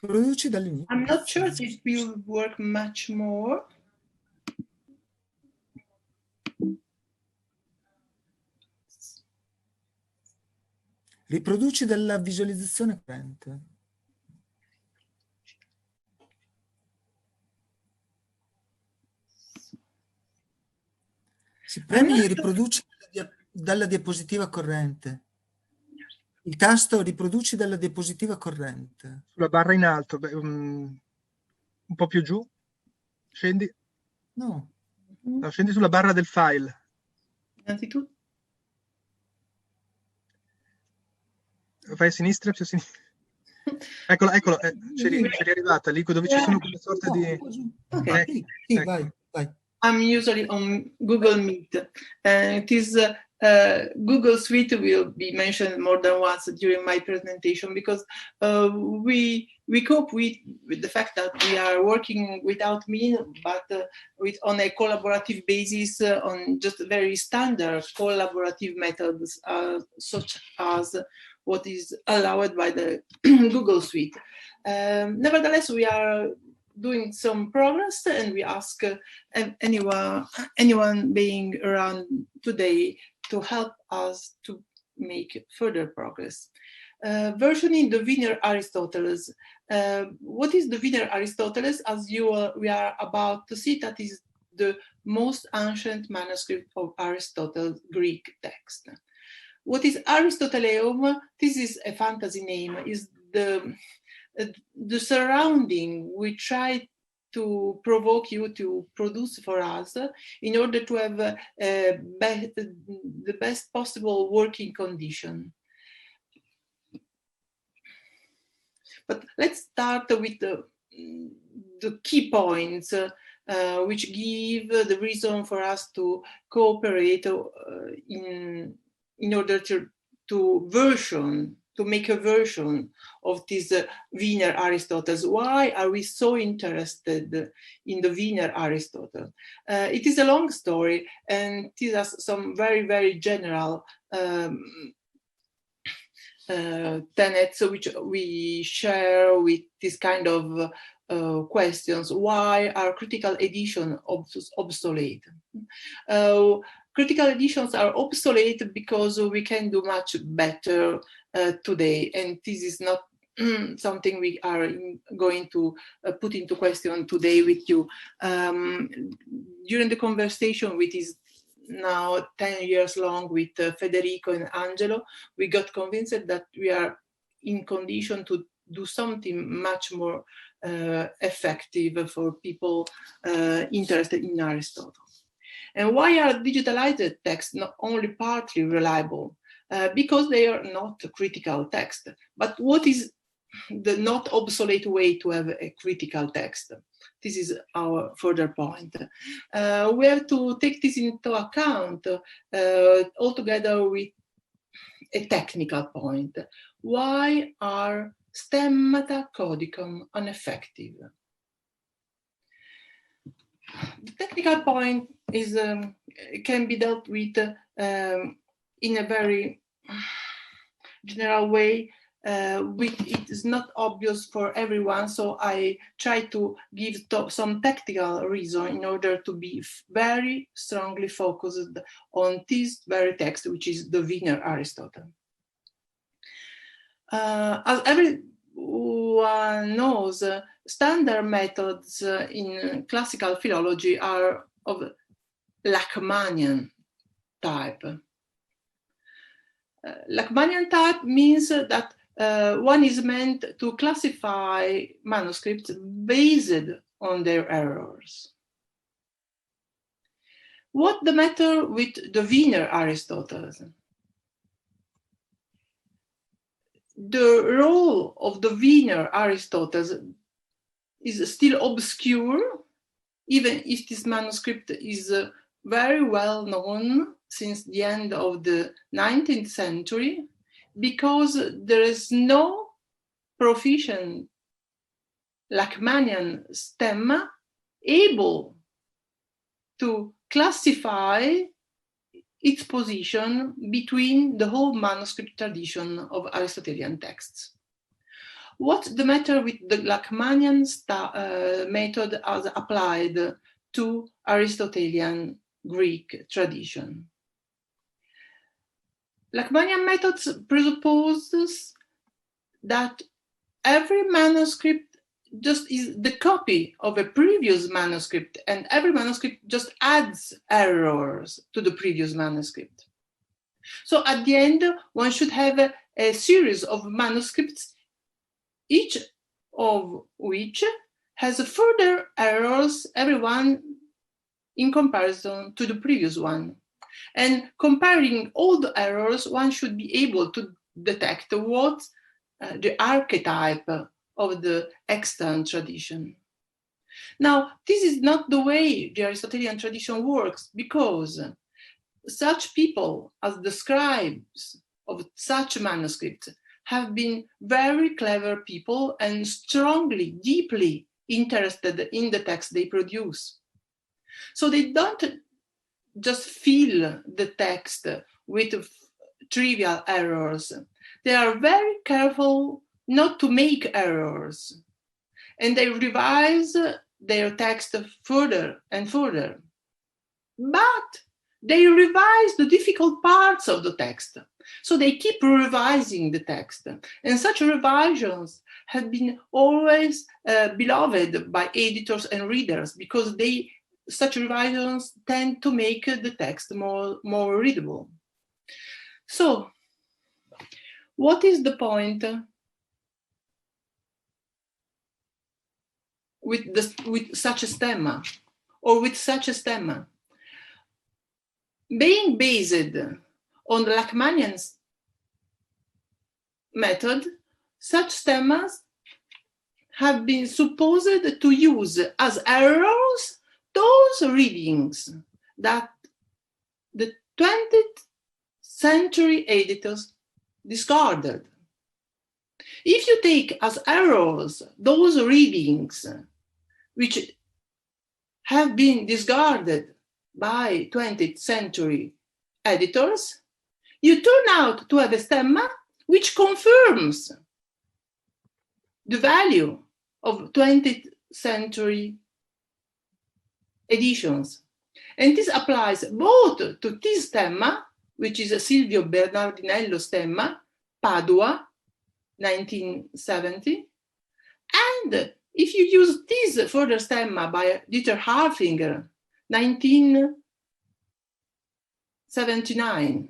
I'm not sure if it will work much more. Riproduci dalla visualizzazione corrente. Si premi riproduci dalla diapositiva corrente. Il tasto riproduci dalla diapositiva corrente. Sulla barra in alto, un po' più giù. Scendi. No. No, scendi sulla barra del file. Innanzitutto. Fai a sinistra, più a sinistra. Eccolo, c'eri arrivata, lì dove ci sono quelle sorte di... Ok, sì, vai. I'm usually on Google Meet. It is Google Suite will be mentioned more than once during my presentation, because we cope with the fact that we are working without me, but on a collaborative basis, on just very standard collaborative methods, such as what is allowed by the Google Suite. Nevertheless, we are doing some progress, and we ask anyone being around today to help us to make further progress. versioning the Wiener Aristoteles. What is the Wiener Aristoteles? As we are about to see, that is the most ancient manuscript of Aristotle's Greek text. What is Aristoteleum? This is a fantasy name, is the surrounding we try to provoke you to produce for us in order to have the best possible working condition. But let's start with the key points which give the reason for us to cooperate in order to make a version of this Wiener Aristotle. Why are we so interested in the Wiener Aristotle? It is a long story, and these are some very, very general tenets which we share with this kind of questions. Why are critical editions obsolete? Critical editions are obsolete because we can do much better today, and this is not something we are going to put into question today with you. During the conversation, which is now 10 years long, with Federico and Angelo, we got convinced that we are in condition to do something much more effective for people interested in Aristotle. And why are digitalized texts not only partly reliable? Because they are not critical text. But what is the not obsolete way to have a critical text? This is our further point. We have to take this into account altogether with a technical point. Why are stemmata codicum ineffective? The technical point is can be dealt with in a very general way. It is not obvious for everyone, so I try to give some technical reason in order to be very strongly focused on this very text, which is the Wiener Aristotle. As everyone knows, standard methods in classical philology are of Lachmanian type. Lachmanian type means that one is meant to classify manuscripts based on their errors. What's the matter with the Wiener Aristotle? The role of the Wiener Aristotle is still obscure, even if this manuscript is very well known since the end of the 19th century, because there is no proficient Lachmanian stemma able to classify its position between the whole manuscript tradition of Aristotelian texts. What's the matter with the Lachmanian method as applied to Aristotelian Greek tradition? Lachmanian methods presupposes that every manuscript just is the copy of a previous manuscript, and every manuscript just adds errors to the previous manuscript. So at the end, one should have a series of manuscripts, each of which has further errors, every one in comparison to the previous one. And comparing all the errors, one should be able to detect what the archetype of the extant tradition. Now, this is not the way the Aristotelian tradition works, because such people as the scribes of such manuscripts have been very clever people and strongly, deeply interested in the text they produce. So they don't just fill the text with trivial errors. They are very careful not to make errors, and they revise their text further and further. But they revise the difficult parts of the text. So they keep revising the text. And such revisions have been always beloved by editors and readers, because such revisions tend to make the text more readable. So, what is the point with such a stemma, or with such a stemma? Being based on the Lachmanian method, such stemmas have been supposed to use as errors those readings that the 20th century editors discarded. If you take as errors those readings which have been discarded by 20th century editors, you turn out to have a stemma which confirms the value of 20th century editions. And this applies both to this stemma, which is a Silvio Bernardinello stemma, Padua, 1970. And if you use this further stemma by Dieter Harfinger, 1979,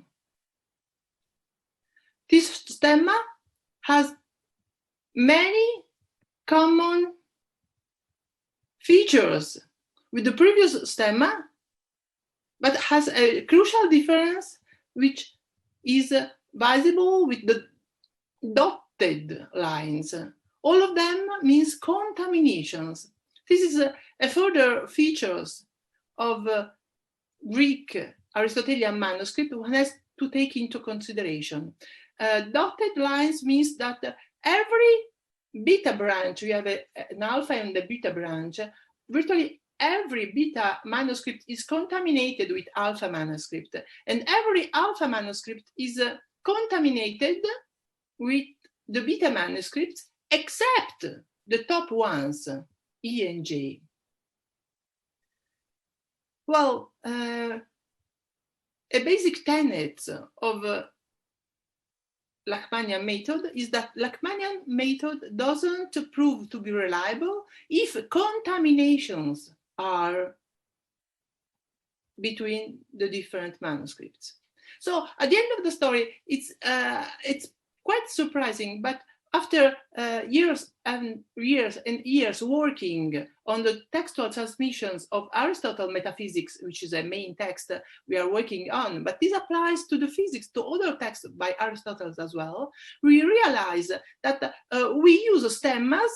this stemma has many common features with the previous stemma, but has a crucial difference which is visible with the dotted lines. All of them means contaminations. This is a further features of Greek Aristotelian manuscript one has to take into consideration. Dotted lines means that every beta branch, we have an alpha and a beta branch, virtually every beta manuscript is contaminated with alpha manuscript, and every alpha manuscript is contaminated with the beta manuscripts, except the top ones, E and J. Well, a basic tenet of Lachmanian method is that Lachmanian method doesn't prove to be reliable if contaminations are between the different manuscripts. So at the end of the story, it's quite surprising, but after years and years working on the textual transmissions of Aristotle Metaphysics, which is a main text we are working on, but this applies to the physics, to other texts by Aristotle as well, we realize that we use stemmas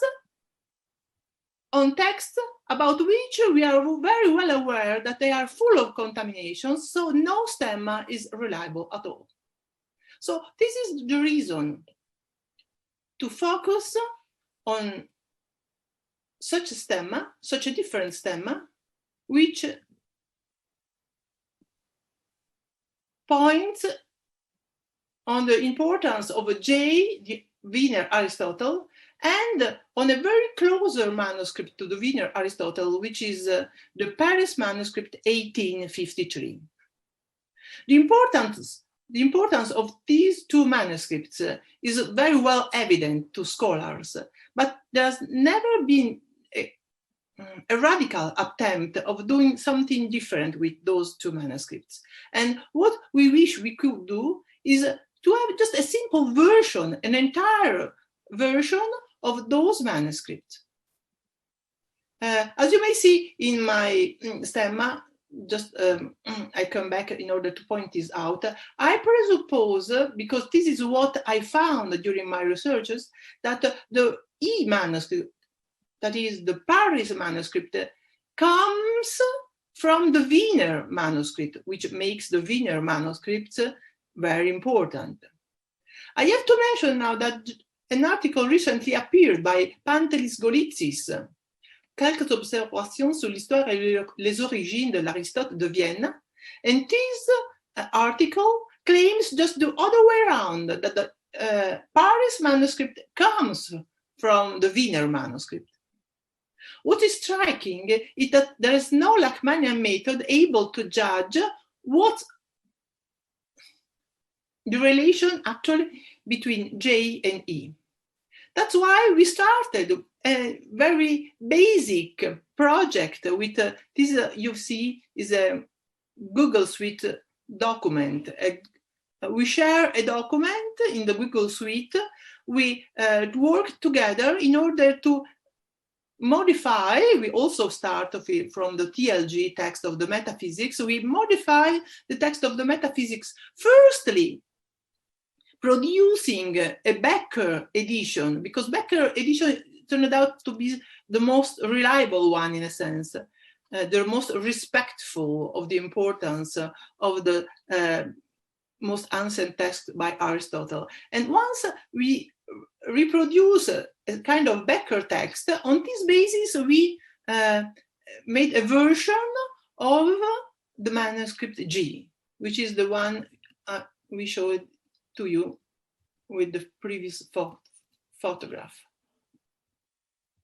on texts about which we are very well aware that they are full of contaminations, so no stemma is reliable at all. So this is the reason to focus on such a stemma, such a different stemma, which points on the importance of J, the Wiener Aristotle, and on a very closer manuscript to the Wiener Aristotle, which is the Paris manuscript 1853. The importance of these two manuscripts is very well evident to scholars, but there's never been a radical attempt of doing something different with those two manuscripts. And what we wish we could do is to have just a simple version, an entire version of those manuscripts. As you may see in my stemma, just I come back in order to point this out. I presuppose, because this is what I found during my researches, that the E manuscript, that is the Paris manuscript, comes from the Wiener manuscript, which makes the Wiener manuscript very important. I have to mention now that an article recently appeared by Pantelis Golitsis, Quelques observations sur l'histoire et les origines de l'Aristote de Vienne. And this article claims just the other way around, that the Paris manuscript comes from the Wiener manuscript. What is striking is that there is no Lachmanian method able to judge what the relation actually between J and E. That's why we started a very basic project with this, you see, is a Google Suite document. We share a document in the Google Suite. We work together in order to modify. We also start from the TLG text of the metaphysics. We modify the text of the metaphysics, firstly, producing a Becker edition, because Becker edition turned out to be the most reliable one in a sense, the most respectful of the importance of the most ancient text by Aristotle. And once we reproduce a kind of Becker text, on this basis we made a version of the manuscript G, which is the one we showed to you with the previous photograph.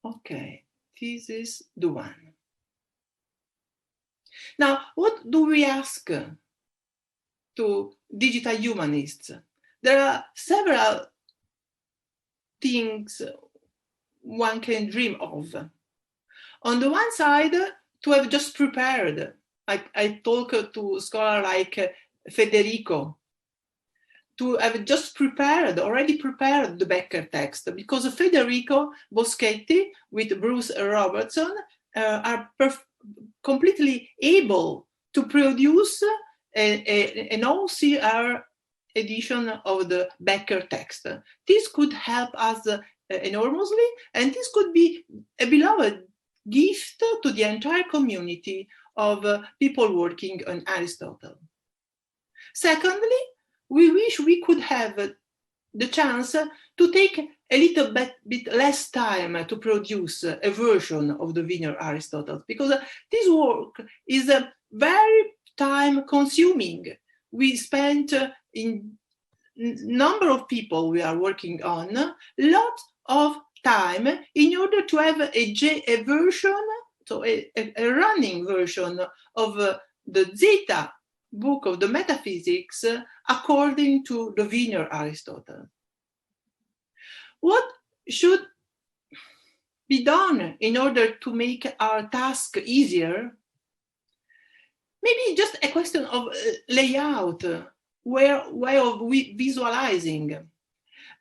Okay, this is the one. Now, what do we ask to digital humanists? There are several things one can dream of. On the one side, to have just prepared. I talk to scholars like Federico, to have just already prepared the Becker text, because Federico Boschetti with Bruce Robertson are completely able to produce an OCR edition of the Becker text. This could help us enormously, and this could be a beloved gift to the entire community of people working on Aristotle. Secondly, we wish we could have the chance to take a little bit less time to produce a version of the Wiener Aristotle, because this work is very time consuming. We spent in number of people we are working on a lot of time in order to have a version, so a running version of the Zeta book of the metaphysics according to the Wiener Aristotle. What should be done in order to make our task easier? Maybe just a question of layout, way of visualizing.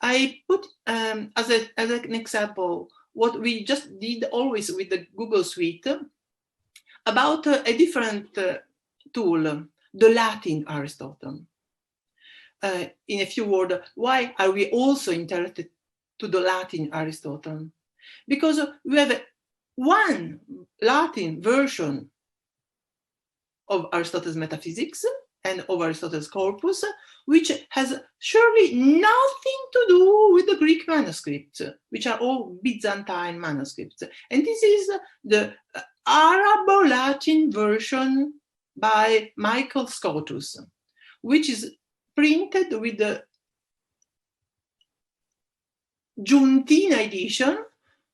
I put as an example what we just did always with the Google Suite about a different tool, the Latin Aristotle. In a few words, why are we also interested to the Latin Aristotle? Because we have one Latin version of Aristotle's metaphysics and of Aristotle's corpus, which has surely nothing to do with the Greek manuscripts, which are all Byzantine manuscripts. And this is the Arabo-Latin version by Michael Scotus, which is printed with the Giuntina edition,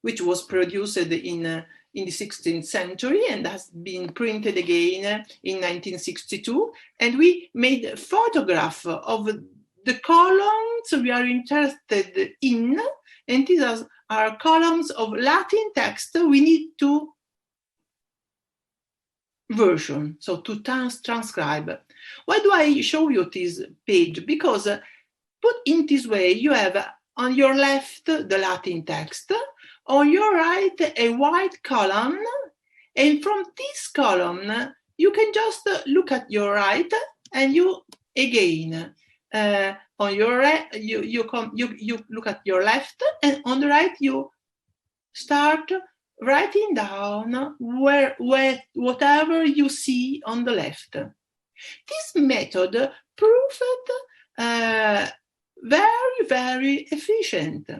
which was produced in the 16th century and has been printed again in 1962. And we made a photograph of the columns we are interested in, and these are columns of Latin text we need to version, so to transcribe. Why do I show you this page? Because put in this way, you have on your left the Latin text, on your right a white column, and from this column you can just look at your right, and you again on your right you look at your left, and on the right you start writing down whatever you see on the left. This method proved very, very efficient,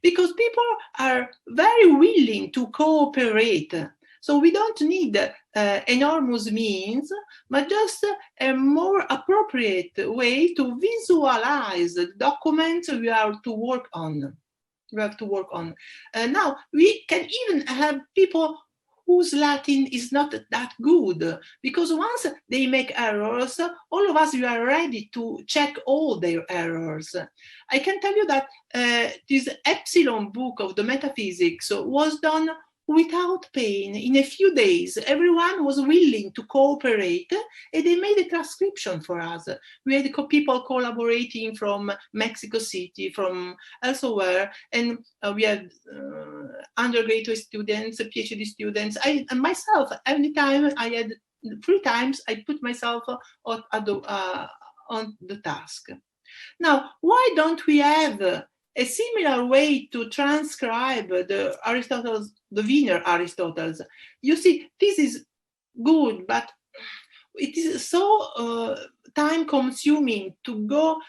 because people are very willing to cooperate. So we don't need enormous means, but just a more appropriate way to visualize the documents we have to work on. Now, we can even have people whose Latin is not that good, because once they make errors, all of us, we are ready to check all their errors. I can tell you that this Epsilon book of the metaphysics was done without pain. In a few days, everyone was willing to cooperate, and they made a transcription for us. We had people collaborating from Mexico City, from elsewhere, and we had undergraduate students, PhD students. I myself, every time I had 3 times, I put myself on the task. Now, why don't we have a similar way to transcribe the Wiener Aristotle's? You see, this is good, but it is so time-consuming to go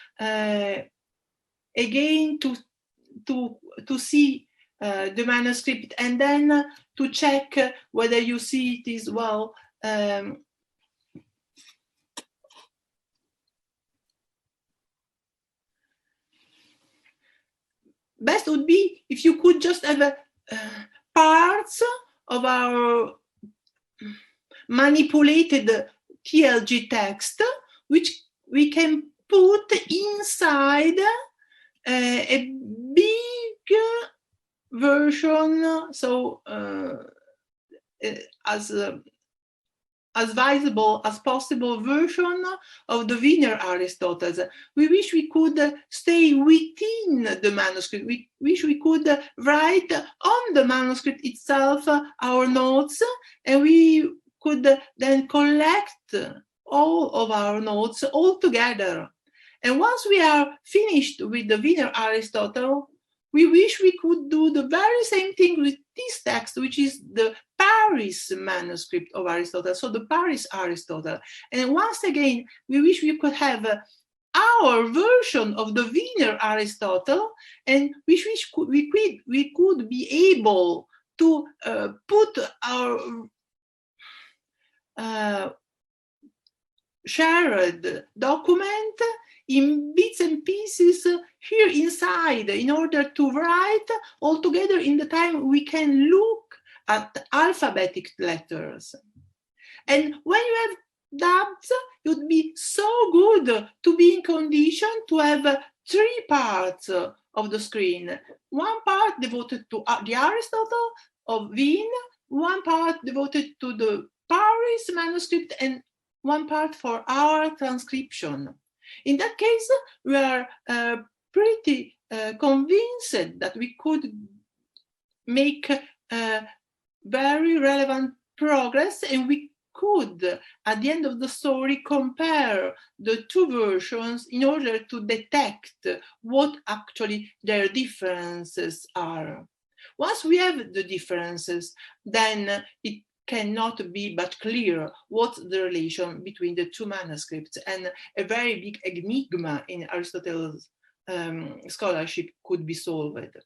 again to see the manuscript and then to check whether you see it is well. Best would be if you could just have parts of our manipulated TLG text, which we can put inside a big version, so as visible as possible version of the Wiener Aristotle's. We wish we could stay within the manuscript. We wish we could write on the manuscript itself our notes, and we could then collect all of our notes all together. And once we are finished with the Wiener Aristotle, we wish we could do the very same thing with this text, which is the Paris manuscript of Aristotle, so the Paris Aristotle. And once again, we wish we could have our version of the Wiener Aristotle, and we wish we could be able to put our shared document in bits and pieces here inside in order to write all together in the time we can look at alphabetic letters. And when you have doubts, it would be so good to be in condition to have 3 parts of the screen. One part devoted to the Aristotle of Wien, one part devoted to the Paris manuscript, and one part for our transcription. In that case, we are pretty convinced that we could make very relevant progress, and we could, at the end of the story, compare the 2 versions in order to detect what actually their differences are. Once we have the differences, then it cannot be but clear what's the relation between the 2 manuscripts, and a very big enigma in Aristotle's scholarship could be solved.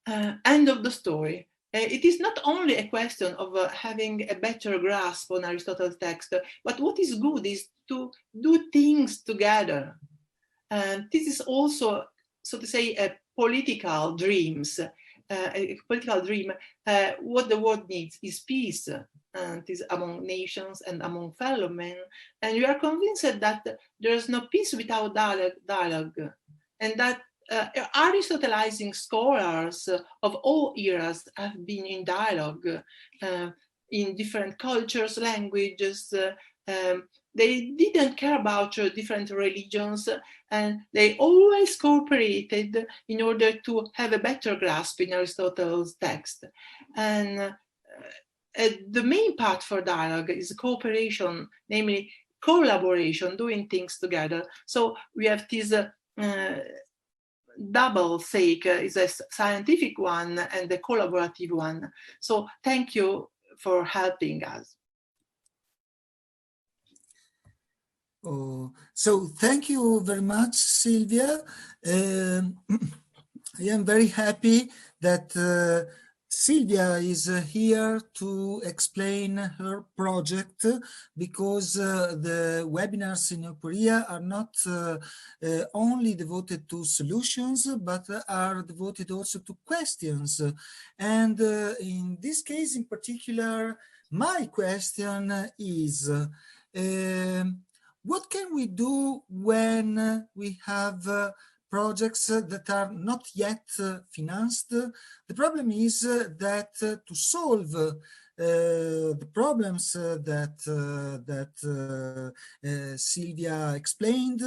End of the story. It is not only a question of having a better grasp on Aristotle's text, but what is good is to do things together. And this is also, so to say, a political dream. What the world needs is peace, and it is among nations and among fellow men. And we are convinced that there is no peace without dialogue, and that Aristotelizing scholars of all eras have been in dialogue in different cultures, languages. They didn't care about different religions, and they always cooperated in order to have a better grasp in Aristotle's text. And the main part for dialogue is cooperation, namely collaboration, doing things together. So we have this double sake, is a scientific one and a collaborative one. So thank you for helping us. Oh, so thank you very much, Silvia. I am very happy that Silvia is here to explain her project because the webinars in Korea are not only devoted to solutions, but are devoted also to questions. And in this case in particular, my question is, what can we do when we have projects that are not yet financed? The problem is that to solve the problems that Silvia explained,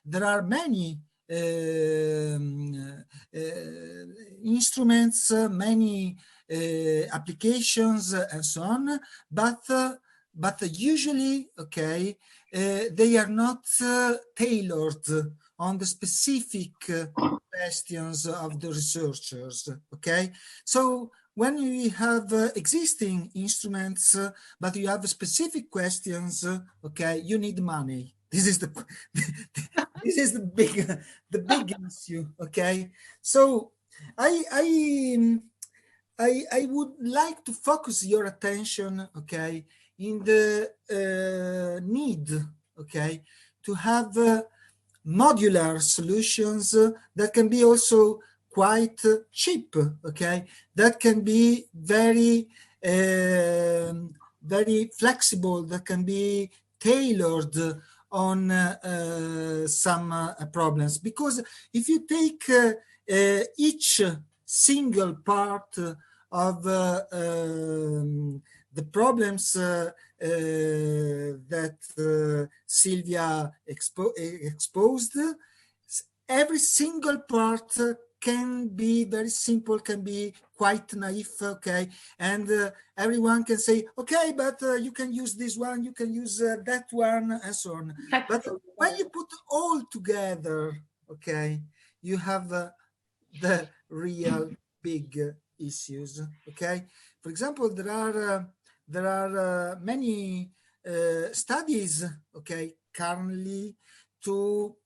there are many instruments, many applications, and so on, but usually, okay, they are not tailored on the specific questions of the researchers, okay? So when we have existing instruments, but you have specific questions, okay, you need money. This is the this is the big issue, okay? So I would like to focus your attention, okay, in the need, okay, to have modular solutions that can be also quite cheap, okay, that can be very very flexible, that can be tailored on some problems. Because if you take each single part of the problems that Silvia exposed, every single part can be very simple, can be quite naive, okay? And everyone can say, okay, but you can use this one, you can use that one, and so on. But when you put all together, okay, you have the real big issues, okay? For example, there are many studies, okay, currently to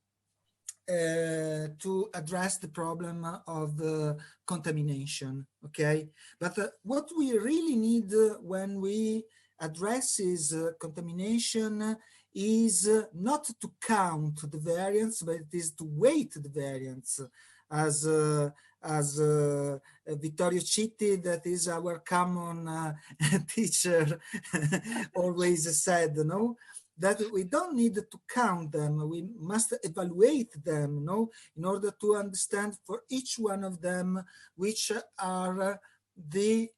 address the problem of contamination, okay? But what we really need when we address contamination is not to count the variants, but it is to weight the variants, as Vittorio Citti, that is our common teacher, always said, no? That we don't need to count them, we must evaluate them, no? In order to understand for each one of them which are the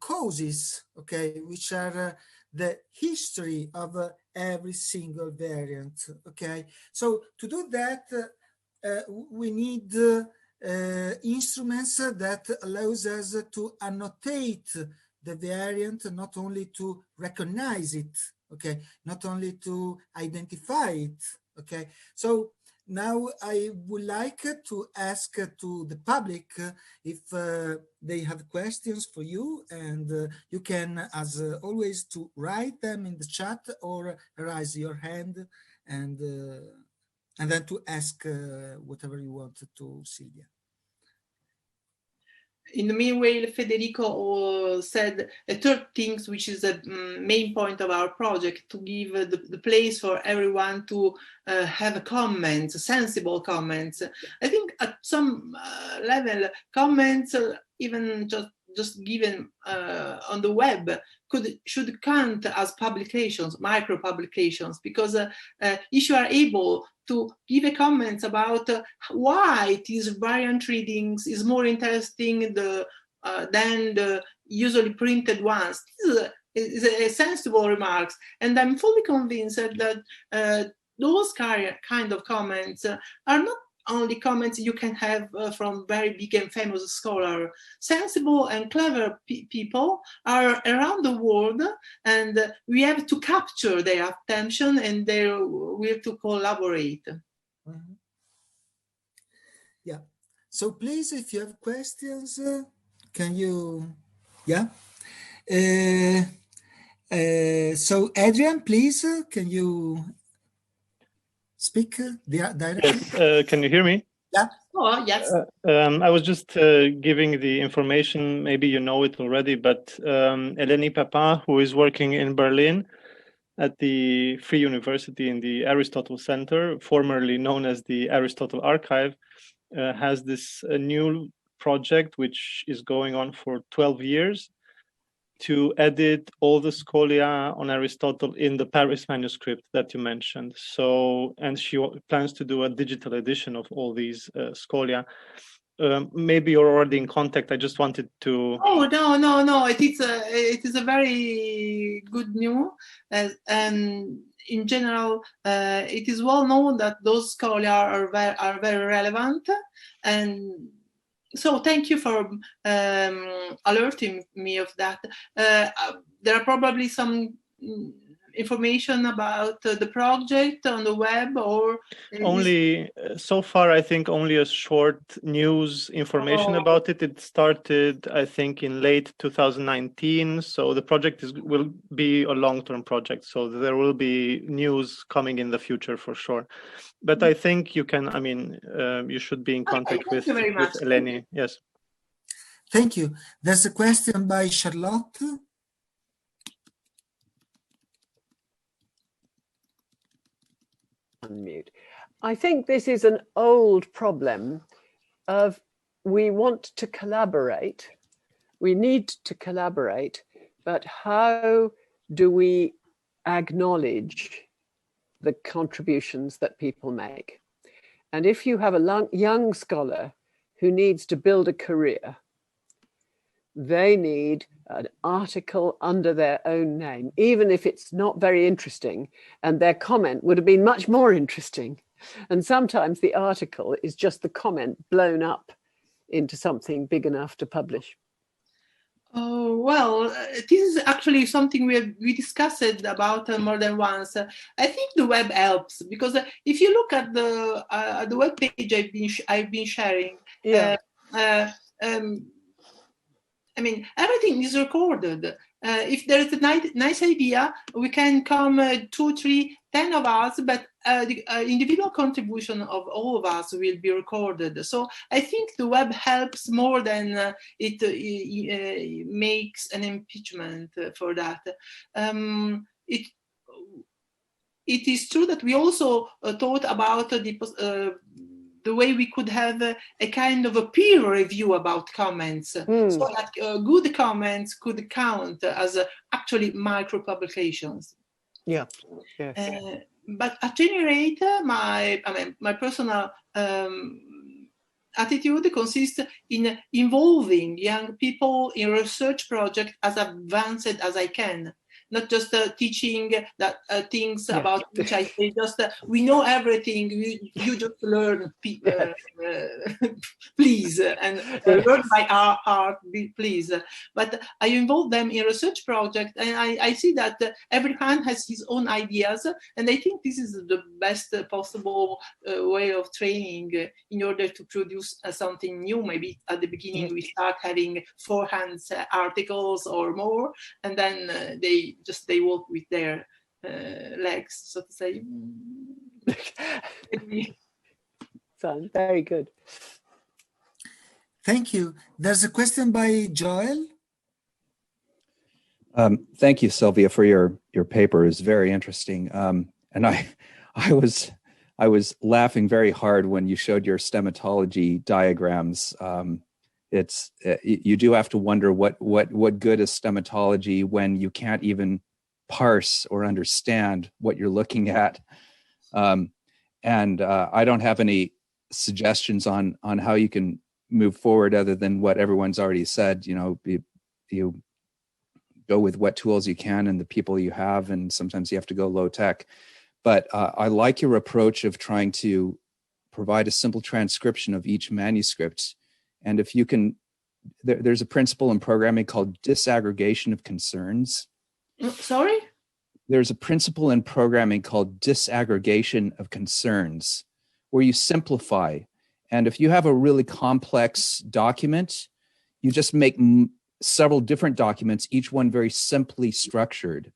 causes, okay, which are the history of every single variant, okay? So to do that, we need instruments that allows us to annotate the variant, not only to recognize it, okay, not only to identify it, okay. So now I would like to ask to the public if they have questions for you, and you can, as always, to write them in the chat or raise your hand, and then to ask whatever you want to Silvia. In the meanwhile, Federico said a third thing, which is the main point of our project, to give the place for everyone to have comments, sensible comments. I think at some level, comments, even just given on the web, should count as publications, micro publications, because if you are able to give a comment about why these variant readings is more interesting than the usually printed ones, this is a sensible remarks, and I'm fully convinced that those kind of comments are not only comments you can have from very big and famous scholars. Sensible and clever people are around the world, and we have to capture their attention, and we have to collaborate. Mm-hmm. Yeah. So please, if you have questions, can you? Yeah. So Adrian, please, can you speak directly? Yes. Can you hear me? Yeah. Oh, yes. I was just giving the information, maybe you know it already, but Eleni Papa, who is working in Berlin at the Free University in the Aristotle Center, formerly known as the Aristotle Archive, has this new project which is going on for 12 years to edit all the scholia on Aristotle in the Paris manuscript that you mentioned. So, and she plans to do a digital edition of all these scholia. Maybe you're already in contact. I just wanted to. Oh no! It is a very good news, and in general, it is well known that those scholia are very relevant, and so thank you for alerting me of that. There are probably some information about the project on the web, or only so far I think only a short news information about it. It started I think in late 2019, so the project will be a long-term project, so there will be news coming in the future for sure. But I think you can, I mean, you should be in contact with Eleni. Yes. Thank you. There's a question by Charlotte. Unmute. I think this is an old problem of we want to collaborate, we need to collaborate, but how do we acknowledge the contributions that people make? And if you have a young scholar who needs to build a career, they need an article under their own name, even if it's not very interesting, and their comment would have been much more interesting. And sometimes the article is just the comment blown up into something big enough to publish. Oh, well, this is actually something we discussed about more than once. I think the web helps, because if you look at the web page I've been sharing, yeah. I mean, everything is recorded. If there is a nice idea, we can come 2, 3, 10 of us, but the individual contribution of all of us will be recorded. So I think the web helps more than it makes an impeachment for that. It is true that we also thought about the way we could have a kind of a peer review about comments, so that good comments could count as actually micro publications. Yeah. But at any rate, my personal attitude consists in involving young people in research projects as advanced as I can. Not just teaching that things about which I say just we know everything. You just learn, please, and learn by our heart, please. But I involve them in research project, and I see that everyone has his own ideas, and I think this is the best possible way of training in order to produce something new. Maybe at the beginning we start having 400 articles or more, and then they walk with their legs, so to say. Sounds very good. Thank you. There's a question by Joel. Thank you, Silvia, for your paper. It's very interesting. And I was laughing very hard when you showed your stematology diagrams. You do have to wonder what good is stematology when you can't even parse or understand what you're looking at. And I don't have any suggestions on how you can move forward other than what everyone's already said. You know, you go with what tools you can and the people you have, and sometimes you have to go low tech. But I like your approach of trying to provide a simple transcription of each manuscript. And if you can, there's a principle in programming called disaggregation of concerns. Sorry? There's a principle in programming called disaggregation of concerns, where you simplify. And if you have a really complex document, you just make several different documents, each one very simply structured.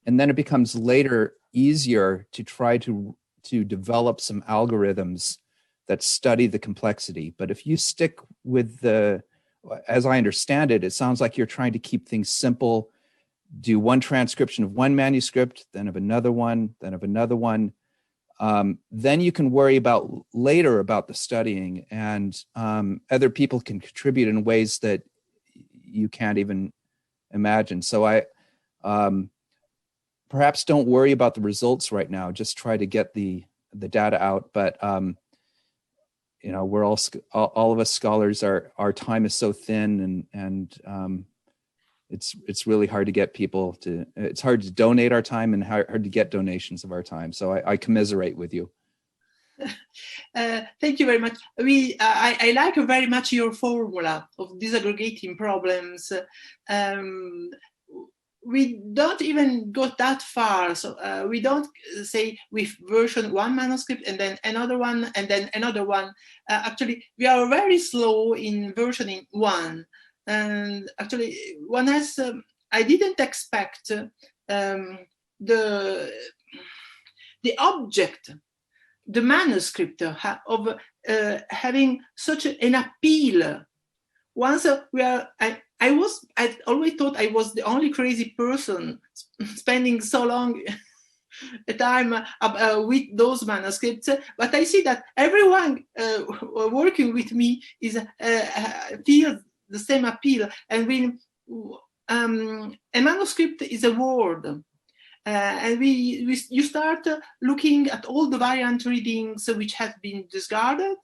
And then it becomes later easier to try to develop some algorithms that study the complexity. But if you stick with the, as I understand it, it sounds like you're trying to keep things simple, do one transcription of one manuscript, then of another one, then of another one. Then you can worry about later about the studying, and other people can contribute in ways that you can't even imagine. So I perhaps don't worry about the results right now. Just try to get the data out. But you know, we're all of us scholars, our time is so thin, and it's really hard to get people to, it's hard to donate our time and hard to get donations of our time. So I commiserate with you. Thank you very much. I like very much your formula of disaggregating problems. We don't even go that far. So we don't say we version one manuscript and then another one and then another one. Actually, we are very slow in versioning one. And actually, one has, I didn't expect the object, the manuscript of having such an appeal. Once I always thought I was the only crazy person spending so long a time with those manuscripts, but I see that everyone working with me feels the same appeal. And when a manuscript is a word, and you start looking at all the variant readings which have been discarded,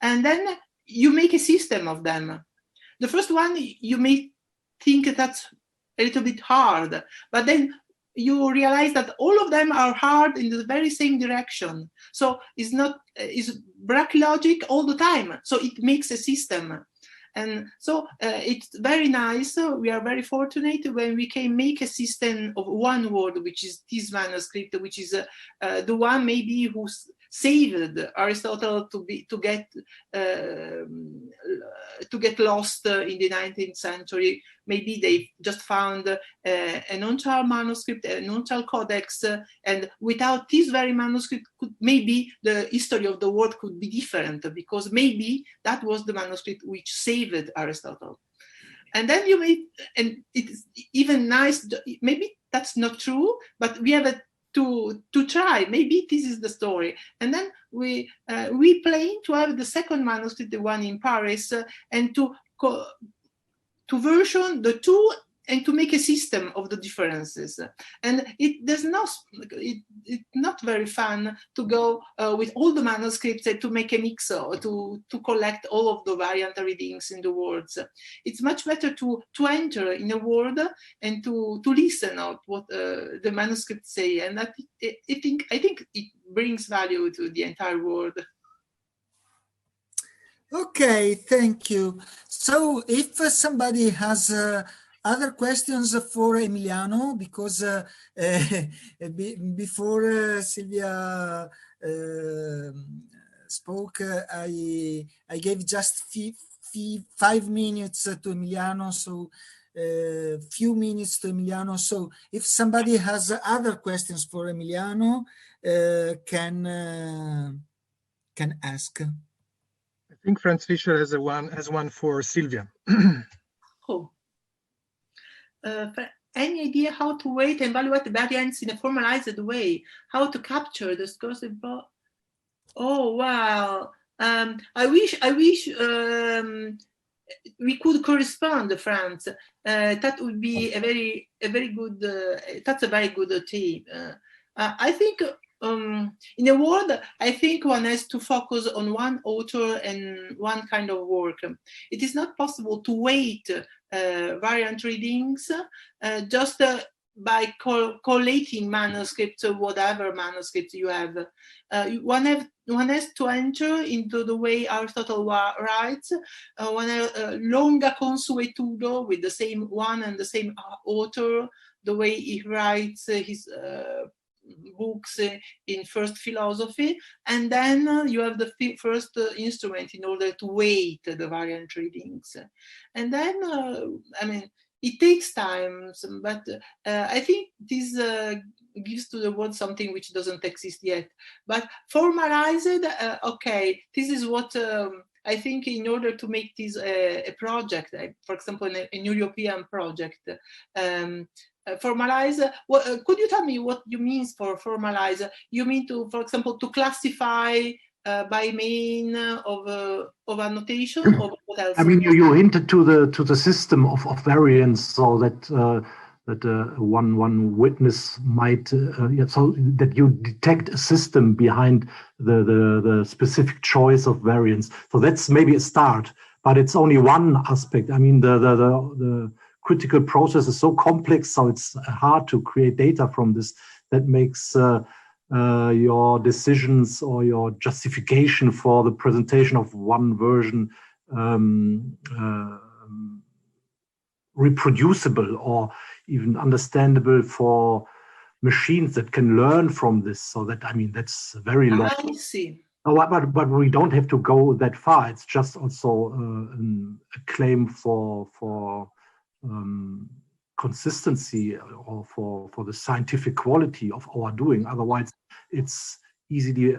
and then you make a system of them. The first one, you may think that's a little bit hard, but then you realize that all of them are hard in the very same direction. So it's Brack logic all the time. So it makes a system. And so it's very nice. We are very fortunate when we can make a system of one word, which is this manuscript, which is the one maybe who saved Aristotle to get lost in the 19th century. Maybe they just found a non-child manuscript, a non-child codex, and without this very manuscript, maybe the history of the world could be different, because maybe that was the manuscript which saved Aristotle. And then and it's even nice, maybe that's not true, but we have to try, maybe this is the story. And then we plan to have the second manuscript, the one in Paris, and to version the two and to make a system of the differences. And it's not very fun to go with all the manuscripts to make a mix, or to collect all of the variant readings in the words. It's much better to enter in a word and to listen out what the manuscripts say. And I think it brings value to the entire word. Okay, thank you. So if somebody has other questions for Emiliano, because before Silvia spoke, I gave just 5 minutes to Emiliano, so few minutes to Emiliano. So if somebody has other questions for Emiliano, can ask. I think Franz Fischer has one for Silvia. Cool. Any idea how to weight and evaluate the variants in a formalized way? How to capture the scores? Oh wow! I wish we could correspond, Franz. That would be a very good. That's a very good tip. I think. In a word, I think one has to focus on one author and one kind of work. It is not possible to weight variant readings just by collating manuscripts, or whatever manuscripts you have. One has to enter into the way Aristotle writes, longa consuetudo, with the same one and the same author, the way he writes his books in first philosophy, and then you have the first instrument in order to weight the variant readings. And then, it takes time, but I think this gives to the world something which doesn't exist yet. But formalized, okay, this is what I think in order to make this a project, for example, an European project, formalize. Could you tell me what you mean for formalize? You mean to, for example, to classify by main of annotation, or what else? I mean, you hinted to the system of variants, so that one witness might so that you detect a system behind the specific choice of variants. So that's maybe a start, but it's only one aspect. I mean, the critical process is so complex, so it's hard to create data from this. That makes your decisions or your justification for the presentation of one version reproducible or even understandable for machines that can learn from this. So that, I mean, that's very long. I see. But we don't have to go that far. It's just also a claim for consistency or for the scientific quality of our doing. Otherwise, it's easily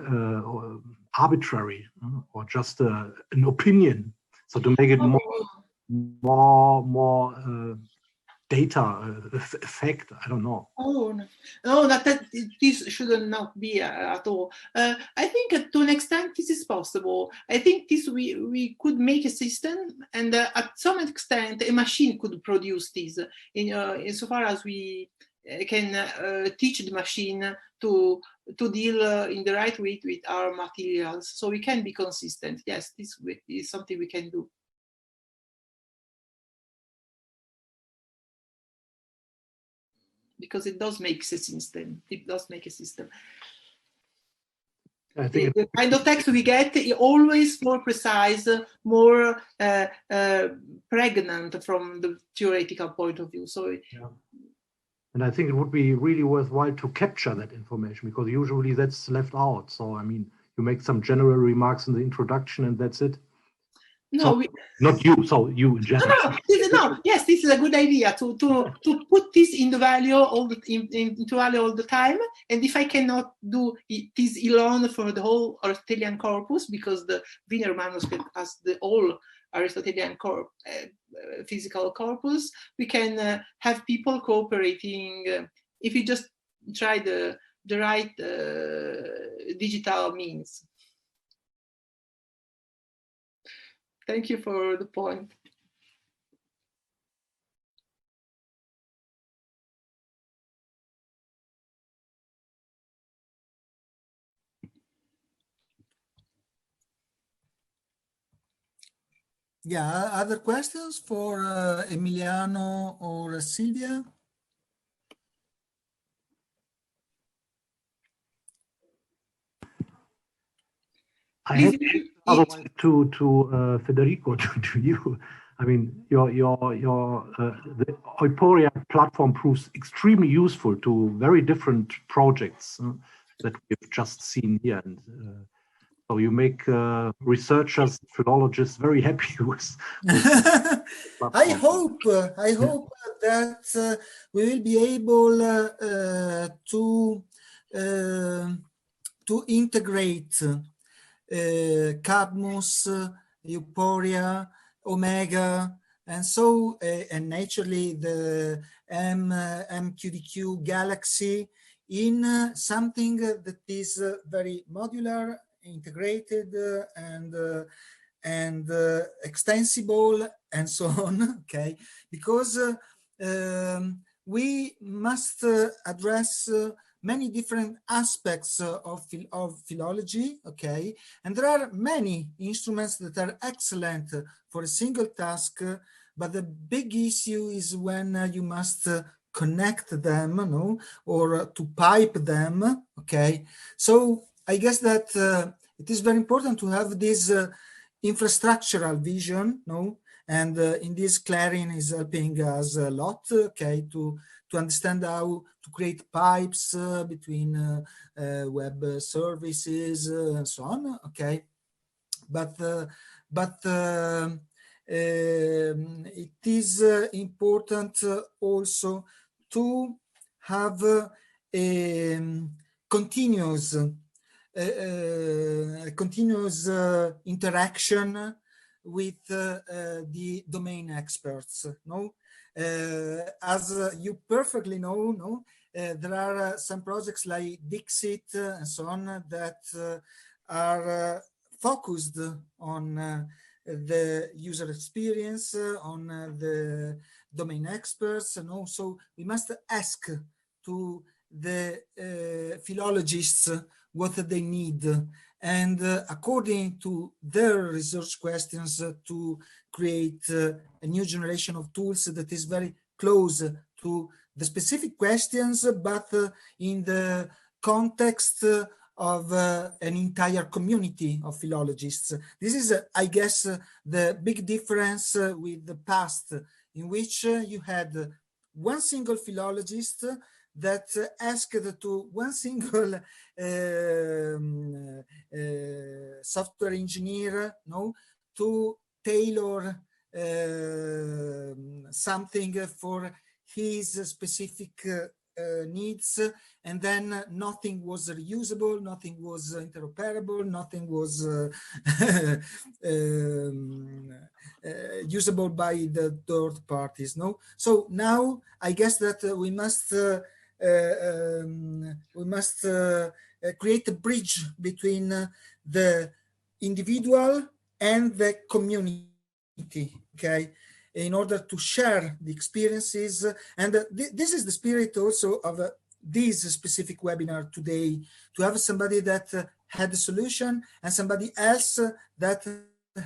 arbitrary or just an opinion. So to make it more data effect, I don't know. Oh no, that this should not be at all. I think to an extent this is possible. I think this we could make a system, and at some extent a machine could produce this. Insofar as we can teach the machine to deal in the right way with our materials, so we can be consistent. Yes, this is something we can do. Because it does make a system. It does make a system. I think the kind of text we get is always more precise, more pregnant from the theoretical point of view. So, yeah. And I think it would be really worthwhile to capture that information, because usually that's left out. So, I mean, you make some general remarks in the introduction and that's it. No, so, not you. So you in general. No. Yes, this is a good idea to put this in the value into value all the time. And if I cannot do this alone for the whole Aristotelian corpus, because the Wiener manuscript has the whole Aristotelian physical corpus, we can have people cooperating. If you just try the right digital means. Thank you for the point. Yeah, other questions for Emiliano or Silvia? I have otherwise to Federico, to you. I mean, the Euporia platform proves extremely useful to very different projects that we've just seen here, and so you make researchers, philologists very happy with. I hope that we will be able to integrate Cadmus, Euporia, Omega, and so and naturally the MQDQ galaxy in something that is very modular, integrated, and extensible, and so on. Okay, because we must address many different aspects of philology, okay? And there are many instruments that are excellent for a single task, but the big issue is when you must connect them, no? Or to pipe them, okay? So I guess that it is very important to have this infrastructural vision, no? And in this, Clarin is helping us a lot, okay, to understand how to create pipes between web services and so on, okay. But it is important also to have a continuous interaction with the domain experts. No, as you perfectly know, no, there are some projects like Dixit and so on that are focused on the user experience, on the domain experts, and also we must ask to the philologists what they need, and according to their research questions to create a new generation of tools that is very close to the specific questions, but in the context of an entire community of philologists. This is, I guess, the big difference with the past, in which you had one single philologist that asked to one single software engineer, no, to tailor something for his specific needs, and then nothing was reusable, nothing was interoperable, nothing was usable by the third parties. No, so now I guess that we must create a bridge between the individual and the community. Okay, in order to share the experiences. And this is the spirit also of this specific webinar today, to have somebody that had a solution and somebody else that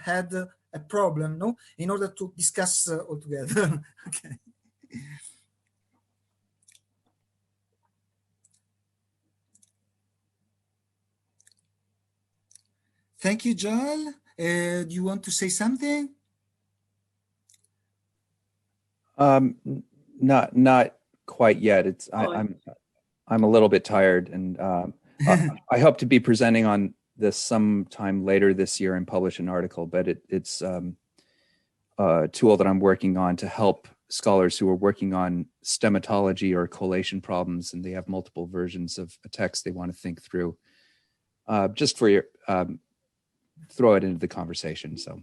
had a problem, no, in order to discuss all together. Okay. Thank you, Joel. Do you want to say something? Not quite yet. It's I'm a little bit tired, and I hope to be presenting on this sometime later this year and publish an article. But it's a tool that I'm working on to help scholars who are working on stemmatology or collation problems, and they have multiple versions of a text they want to think through. Just for your throw it into the conversation. So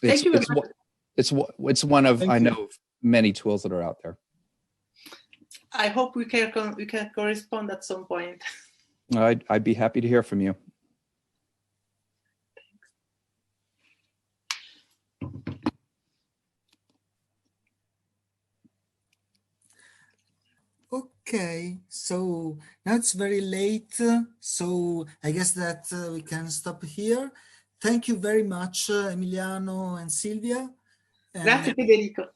thank you very much. It's one of, I know, many tools that are out there. I hope we can correspond at some point. I'd be happy to hear from you. Okay, so now it's very late, so I guess that we can stop here. Thank you very much, Emiliano and Silvia. Grazie, Federico.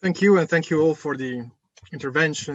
Thank you, and thank you all for the intervention.